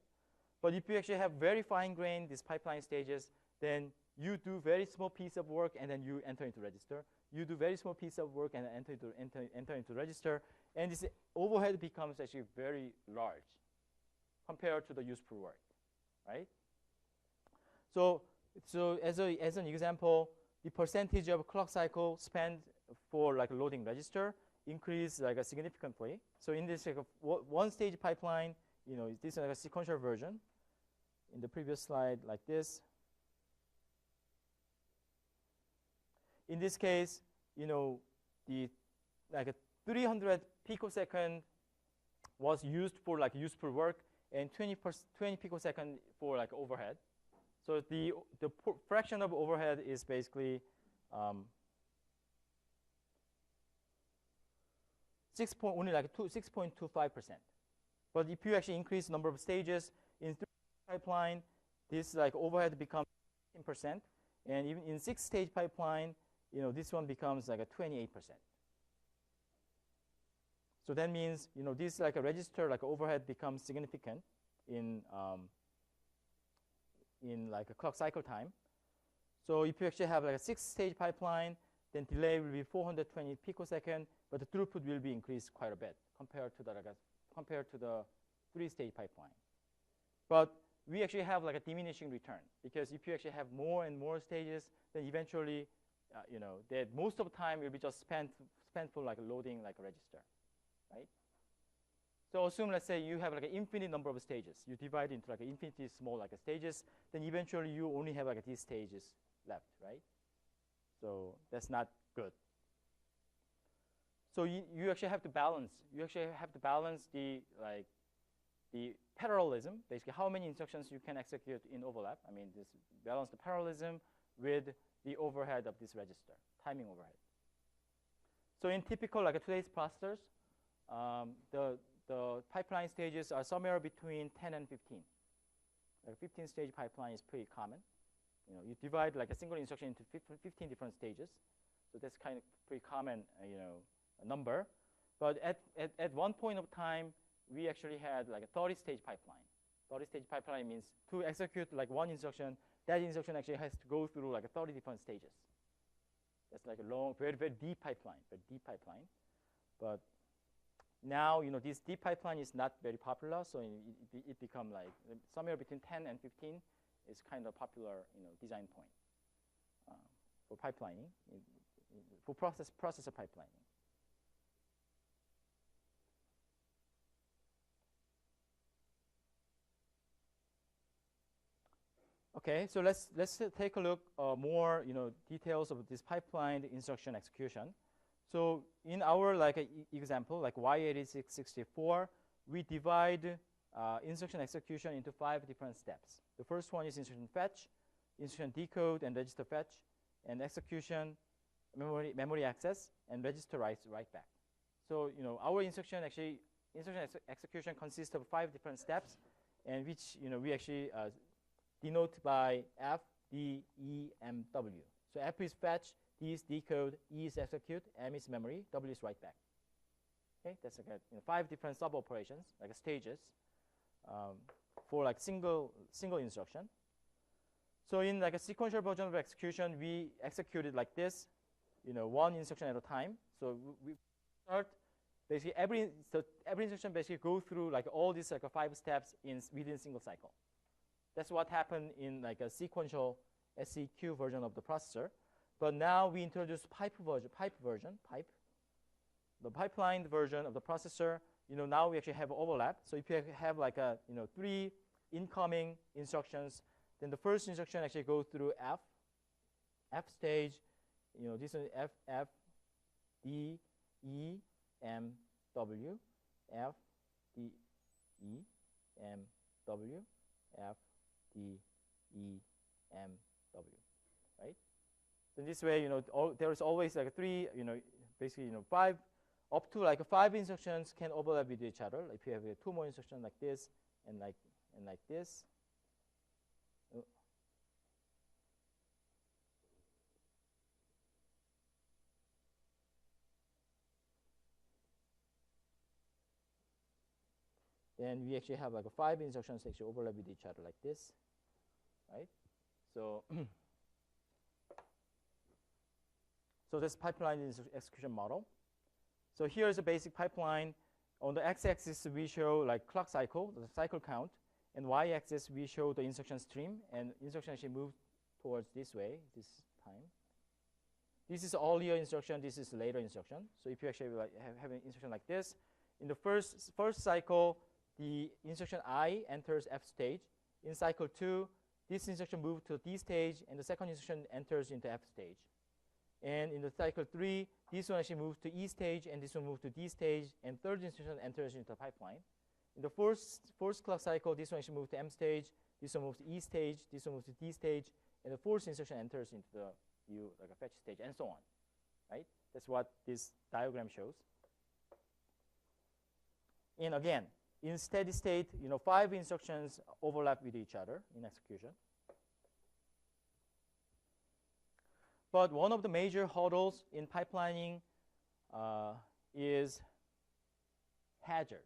But if you actually have very fine-grained these pipeline stages, then you do very small piece of work, and then you enter into register. You do very small piece of work, and enter into register, and this overhead becomes actually very large compared to the useful work, right? So as an example, the percentage of clock cycle spent for loading register increase significantly. So in this one stage pipeline, this is a sequential version. In the previous slide, like this. In this case, you know, the like a 300 picosecond was used for like useful work, and 20 picosecond for like overhead. So the fraction of overhead is basically 6.25%. But if you actually increase the number of stages in 3-stage pipeline, this like overhead becomes 10%, and even in 6-stage pipeline, you know, this one becomes like a 28%. So that means, you know, this like a register like overhead becomes significant in like a clock cycle time. So if you actually have like a 6-stage pipeline, then delay will be 420 picosecond, but the throughput will be increased quite a bit compared to the 3-stage pipeline. But we actually have like a diminishing return, because if you actually have more and more stages, then eventually, you know, that most of the time will be just spent for like loading like a register, right? So assume, let's say you have like an infinite number of stages. You divide into like infinitely small like stages, then eventually you only have like these stages left, right? So that's not good. So you actually have to balance. You actually have to balance the parallelism, basically how many instructions you can execute in overlap. I mean, this balance the parallelism with the overhead of this register, timing overhead. So in typical like today's processors, the pipeline stages are somewhere between 10 and 15. Like a 15-stage pipeline is pretty common. You know, you divide like a single instruction into 15 different stages. So that's kind of pretty common, you know, a number. But at one point of time, we actually had like a 30-stage pipeline. 30-stage pipeline means to execute like one instruction, that instruction actually has to go through like 30 different stages. That's like a long, very, very deep pipeline, But now, you know, this deep pipeline is not very popular, so it become like somewhere between 10 and 15 is kind of popular, you know, design point for pipelining, for processor pipelining. Okay, so let's take a look more, you know, details of this pipeline instruction execution. So in our like example, like Y8664, we divide instruction execution into 5 different steps. The first one is instruction fetch, instruction decode and register fetch, and execution, memory access, and register write back. So, you know, our instruction execution consists of 5 different steps, and which, you know, we actually denote by F, D, E, M, W. So F is fetch, D is decode, E is execute, M is memory, W is write back. Okay, that's like 5 different sub operations, like stages, for like single instruction. So in like a sequential version of execution, we execute it like this, you know, one instruction at a time. So we start basically every instruction basically go through like all these like 5 steps within a single cycle. That's what happened in like a sequential SEQ version of the processor. But now we introduce the pipelined version of the processor. You know, now we actually have overlap. So if you have like a, you know, 3 incoming instructions, then the first instruction actually goes through F stage. You know, this is F, D, E, M, W, F, D, E, M, W, F, D, E, M, W, right? So this way, you know, there is always like 3, you know, basically, you know, 5, up to like 5 instructions can overlap with each other. If you have 2 more instructions like this and like this. Then we actually have like 5 instructions actually overlap with each other like this, right? So, so this pipeline is execution model. So here is a basic pipeline. On the x-axis, we show like clock cycle, the cycle count, and y-axis we show the instruction stream, and instruction actually moves towards this way, this time. This is earlier instruction, this is later instruction. So if you actually like have an instruction like this, in the first cycle, the instruction I enters F stage. In cycle 2, this instruction moves to D stage, and the second instruction enters into F stage. And in the cycle 3, this one actually moves to E stage, and this one moves to D stage, and third instruction enters into the pipeline. In the fourth clock cycle, this one actually moves to M stage, this one moves to E stage, this one moves to D stage, and the fourth instruction enters into the U, like a fetch stage, and so on, right? That's what this diagram shows. And again, in steady state, 5 instructions overlap with each other in execution. But one of the major hurdles in pipelining is hazard.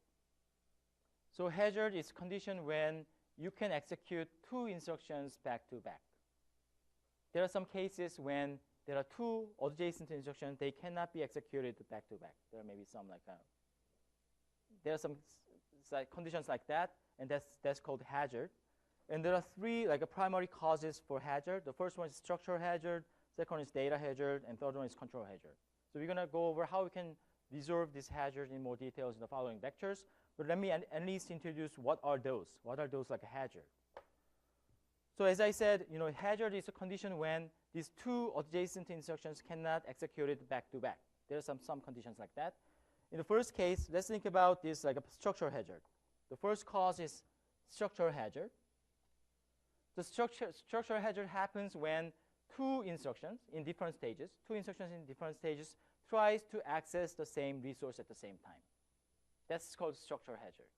So hazard is condition when you can execute 2 instructions back to back. There are some cases when there are 2 adjacent instructions, they cannot be executed back to back. There may be some there are some conditions like that, and that's called hazard. And there are 3 primary causes for hazard. The first one is structural hazard, second one is data hazard, and third one is control hazard. So we're going to go over how we can resolve this hazard in more details in the following lectures. But let me at least introduce what are those. What are those like a hazard? So as I said, hazard is a condition when these 2 adjacent instructions cannot execute it back to back. There are some conditions like that. In the first case, let's think about this like a structural hazard. The first cause is structural hazard. The structural hazard happens when 2 instructions in different stages, tries to access the same resource at the same time. That's called structural hazard.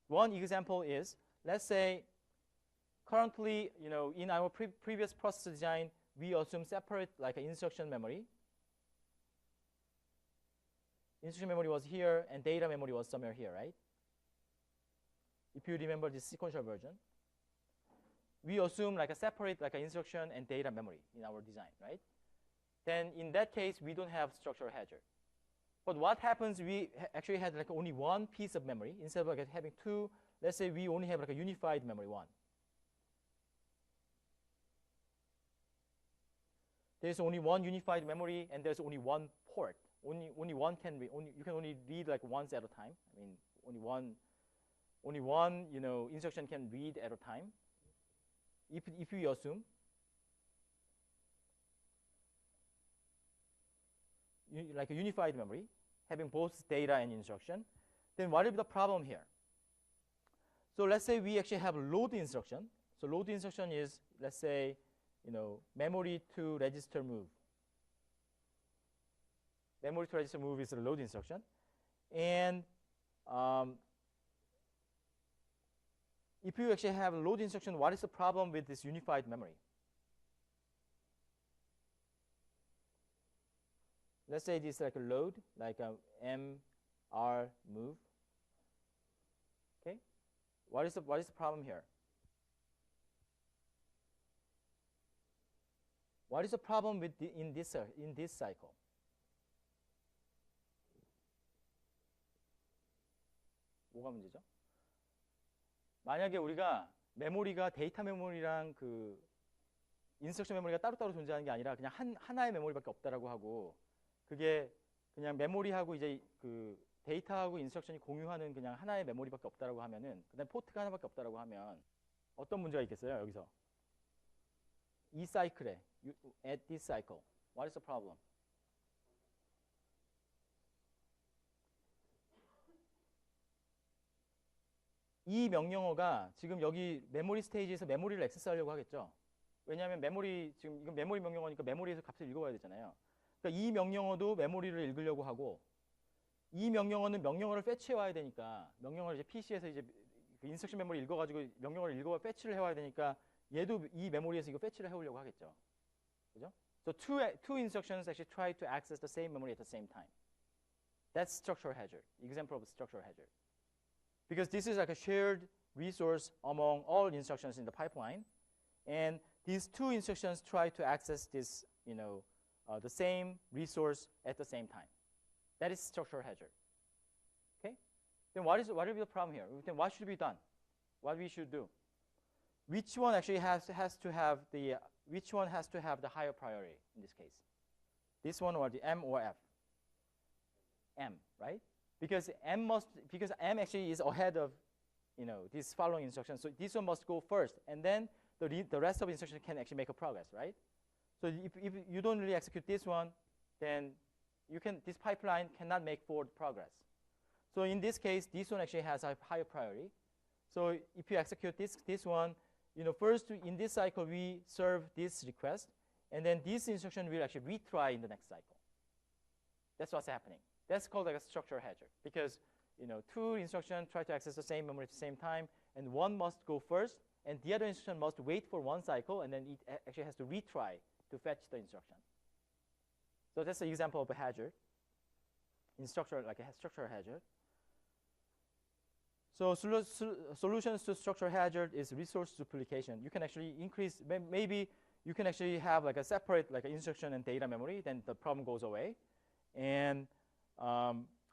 One example is, let's say, currently, in our previous process design, we assume separate like an instruction memory. Instruction memory was here, and data memory was somewhere here, right? If you remember this sequential version, we assume like a separate like an instruction and data memory in our design, right? Then in that case, we don't have structural hazard. But what happens, we actually had like only 1 piece of memory instead of like having 2. Let's say we only have like a unified memory 1. There's only 1 unified memory, and there's only 1 port. Only one can read. You can only read like once at a time. I mean, only one instruction can read at a time. If you assume like a unified memory having both data and instruction, then what is the problem here? So let's say we actually have load instruction. So load instruction is, let's say, memory to register move. Memory to register move is the load instruction. And if you actually have a load instruction, what is the problem with this unified memory? Let's say this is like a load, like a MR move. Okay, what is the problem here? What is the problem with in this cycle? 뭐가 문제죠? 만약에 우리가 메모리가 데이터 메모리랑 그 인스트럭션 메모리가 따로따로 존재하는 게 아니라 그냥 하나의 메모리밖에 없다라고 하고, 그게 그냥 메모리하고 이제 그 데이터하고 인스트럭션이 공유하는 그냥 하나의 메모리밖에 없다라고 하면은, 그다음에 포트가 하나밖에 없다라고 하면 어떤 문제가 있겠어요? 여기서 이 사이클에 at this cycle, what is the problem? 이 명령어가 지금 여기 메모리 스테이지에서 메모리를 액세스하려고 하겠죠. 왜냐하면 지금 이건 메모리 명령어니까 메모리에서 값을 읽어봐야 되잖아요. 그러니까 이 명령어도 메모리를 읽으려고 하고, 이 명령어는 명령어를 패치해와야 되니까, 명령어를 이제 PC에서 이제 그 인스트럭션 메모리 읽어가지고 명령어를 읽어와 패치를 해와야 되니까 얘도 이 메모리에서 이거 패치를 해오려고 하겠죠. 그죠? So two instructions actually try to access the same memory at the same time. That's structural hazard, example of structural hazard. Because this is like a shared resource among all instructions in the pipeline, and these 2 instructions try to access this, the same resource at the same time. That is structural hazard. Okay. Then what will be the problem here? Then what should be done? What we should do? Which one actually has to have the higher priority in this case? This one or the M or F? M, right? Because M actually is ahead of this following instruction. So this one must go first, and then the rest of the instruction can actually make a progress, right? So if you don't really execute this one, then this pipeline cannot make forward progress. So in this case, this one actually has a higher priority. So if you execute this one, first in this cycle we serve this request, and then this instruction will actually retry in the next cycle. That's what's happening. That's called like a structural hazard, because two instructions try to access the same memory at the same time, and one must go first, and the other instruction must wait for one cycle, and then it actually has to retry to fetch the instruction. So that's an example of a hazard in structure, like a structural hazard. So solutions to structural hazard is resource duplication. You can actually increase, maybe you can actually have like a separate like an instruction and data memory, then the problem goes away. And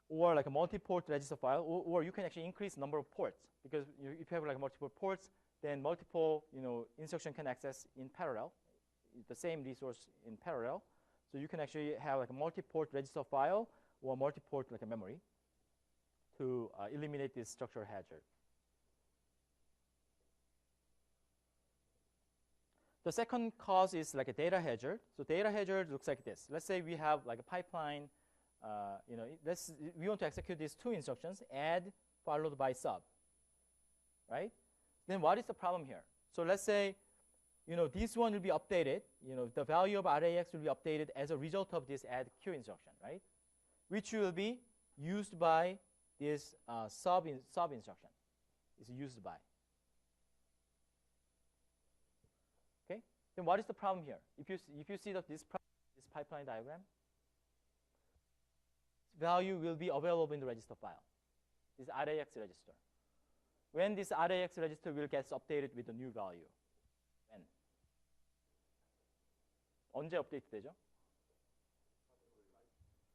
or like a multi-port register file, or you can actually increase the number of ports, because if you have like multiple ports, then multiple instruction can access in parallel, the same resource in parallel. So you can actually have like a multi-port register file or multi-port like a memory to eliminate this structural hazard. The second cause is like a data hazard. So data hazard looks like this. Let's say we have like a pipeline. We want to execute these two instructions, add followed by sub, right? Then what is the problem here? So let's say, this one will be updated. The value of RAX will be updated as a result of this add Q instruction, right? Which will be used by this sub instruction. Is used by. Okay. Then what is the problem here? If you see that this pipeline diagram, value will be available in the register file, this RAX register. When this RAX register will get updated with the new value? When? 언제 업데이트 되죠?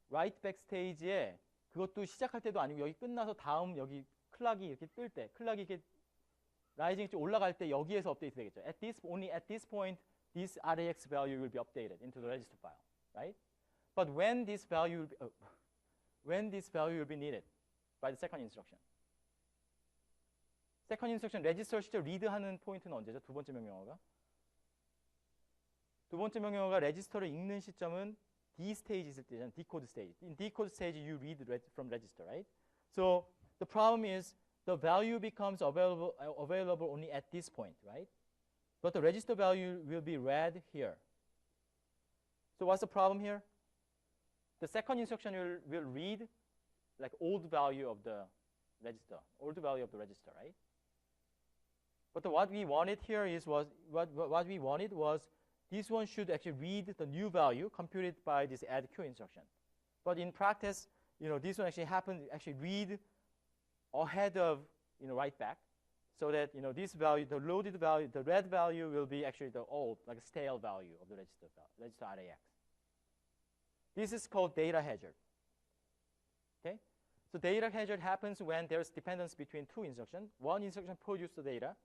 write back stage에 그것도 시작할 때도 아니고 여기 끝나서 다음 여기 클락이 이렇게 뜰 때, 클락이 이렇게 라이징 쪽 올라갈 때 여기에서 업데이트 되겠죠. Only at this point, this RAX value will be updated into the register file, right? But when this value will be needed by the second instruction. second instruction register 시절 read하는 포인트는 언제죠? 두 번째 명령어가. 두 번째 명령어가 레지스터를 읽는 시점은 D stage 있을 때잖아요. decode stage. In decode stage, you read from register, right? So the problem is the value becomes available only at this point, right? But the register value will be read here. So what's the problem here? The second instruction will read like old value of the register, right? But what we wanted here is what we wanted was this one should actually read the new value computed by this add Q instruction. But in practice, this one actually read ahead of write back, so that this value, the loaded value, the red value will be actually the old, like a stale value of the register RAX. This is called data hazard. Okay, so data hazard happens when there's dependence between two instructions. One instruction produces the data,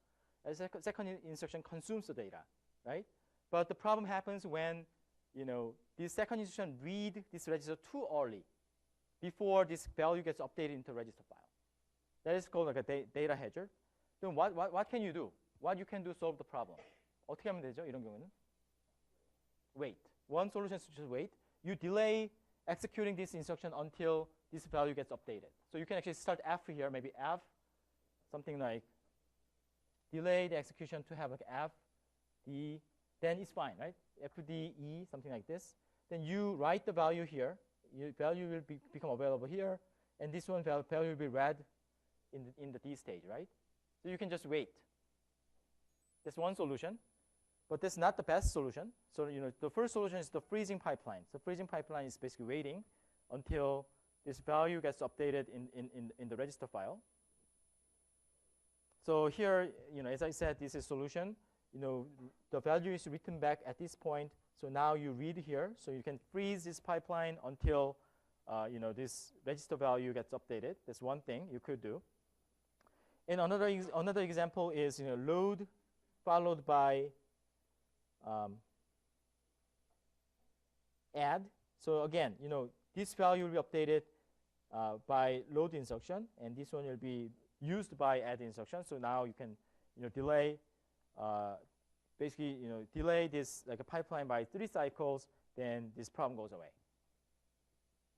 and the second instruction consumes the data, right? But the problem happens when this second instruction read this register too early, before this value gets updated into register file. That is called like a data hazard. Then what can you do? What you can do to solve the problem? 어떻게 하면 되죠? 이런 경우는 wait. One solution is just wait. You delay executing this instruction until this value gets updated. So you can actually start after here, maybe F, something like delay the execution to have like F, D, then it's fine, right? F, D, E, something like this. Then you write the value here. Your value will become available here, and this one value will be read in the D stage, right? So you can just wait. That's one solution, but that's not the best solution. So the first solution is the freezing pipeline. So freezing pipeline is basically waiting until this value gets updated in the register file. So here, as I said, this is solution. The value is written back at this point. So now you read here. So you can freeze this pipeline until this register value gets updated. That's one thing you could do. And another example is load followed by add. So again, this value will be updated by load instruction, and this one will be used by add instruction. So now you can delay basically, delay this like a pipeline by 3 cycles, then this problem goes away,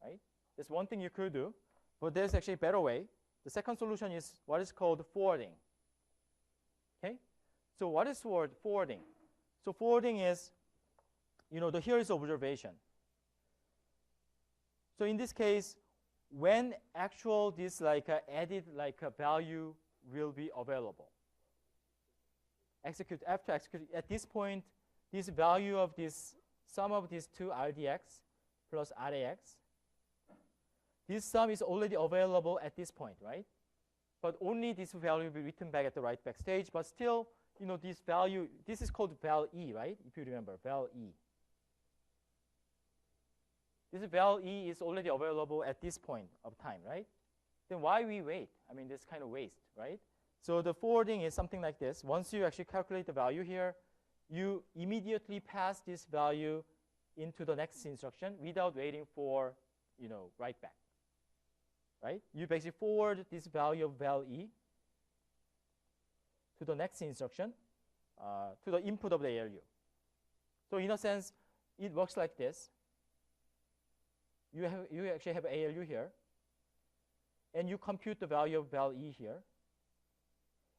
right? That's one thing you could do, but there's actually a better way. The second solution is what is called forwarding. Okay, so what is forwarding? So forwarding is, here is observation. So in this case, when actual this like added like a value will be available, after execute at this point, this value of this sum of these two RDX plus RAX, this sum is already available at this point, right? But only this value will be written back at the write back stage. But still, this value, this is called val E, right? If you remember, val E. This val E is already available at this point of time, right? Then why we wait? I mean, this kind of waste, right? So the forwarding is something like this. Once you actually calculate the value here, you immediately pass this value into the next instruction without waiting for, write back, right? You basically forward this value of val E to the next instruction, to the input of the ALU. So in a sense, it works like this. You actually have ALU here, and you compute the value of val E here,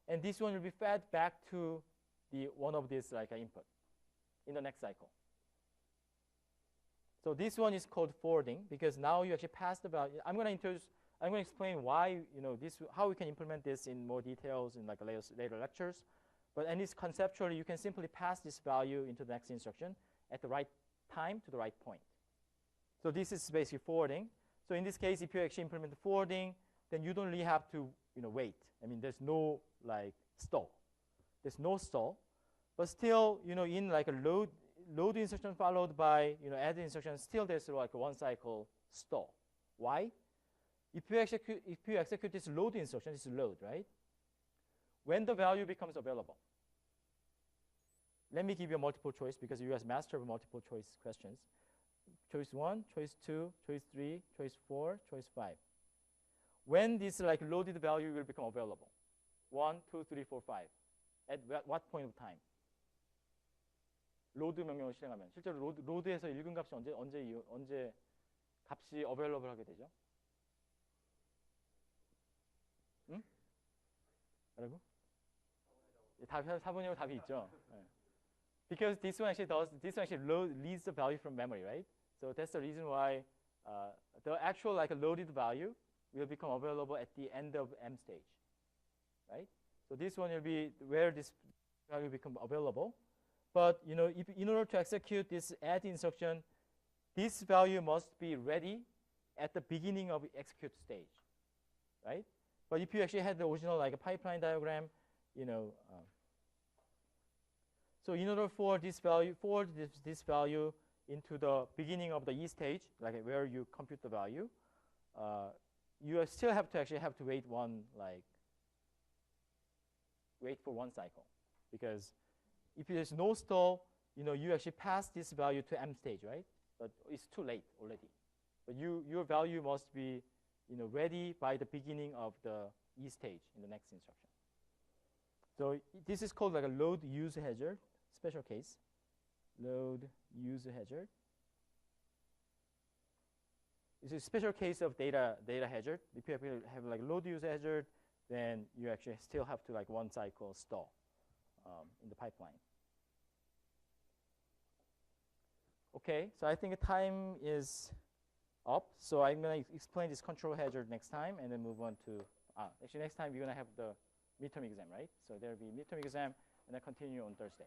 and this one will be fed back to the one of these like input in the next cycle. So this one is called forwarding because now you actually pass the value. I'm going to explain why how we can implement this in more details in like later lectures. But at least conceptually, you can simply pass this value into the next instruction at the right time to the right point. So this is basically forwarding. So in this case, if you actually implement the forwarding, then you don't really have to wait. I mean, there's no like stall. There's no stall. But still, in like a load instruction followed by add instruction, still there's like a 1 cycle stall. Why? If you execute this load instruction, this is load, right? When the value becomes available. Let me give you a multiple choice because you guys master multiple choice questions. Choice 1, choice 2, choice 3, choice 4, choice 5. When this like loaded value will become available? 1, 2, 3, 4, 5. At what point of time? 로드 명령을 실행하면 실제로 로드에서 읽은 값이 언제 값이 available 하게 되죠? 응? 뭐라고? 4분의 5 답이 있죠. 네. Because this one actually reads the value from memory, right? So that's the reason why the actual like loaded value will become available at the end of M stage, right? So this one will be where this value will become available. But if in order to execute this add instruction, this value must be ready at the beginning of execute stage, right? But if you actually had the original like a pipeline diagram, so in order for this value, this value into the beginning of the E stage, like where you compute the value, you still have to wait for 1 cycle, because if there's no stall, you actually pass this value to M stage, right? But it's too late already. But your value must be, ready by the beginning of the E stage in the next instruction. So this is called like a load use hazard, special case. Load use hazard. It's a special case of data hazard. If you have like load use hazard, then you actually still have to like 1 cycle stall in the pipeline. Okay, so I think time is up. So I'm going to explain this control hazard next time and then move on to, actually next time we're going to have the midterm exam, right? So there'll be midterm exam and then continue on Thursday.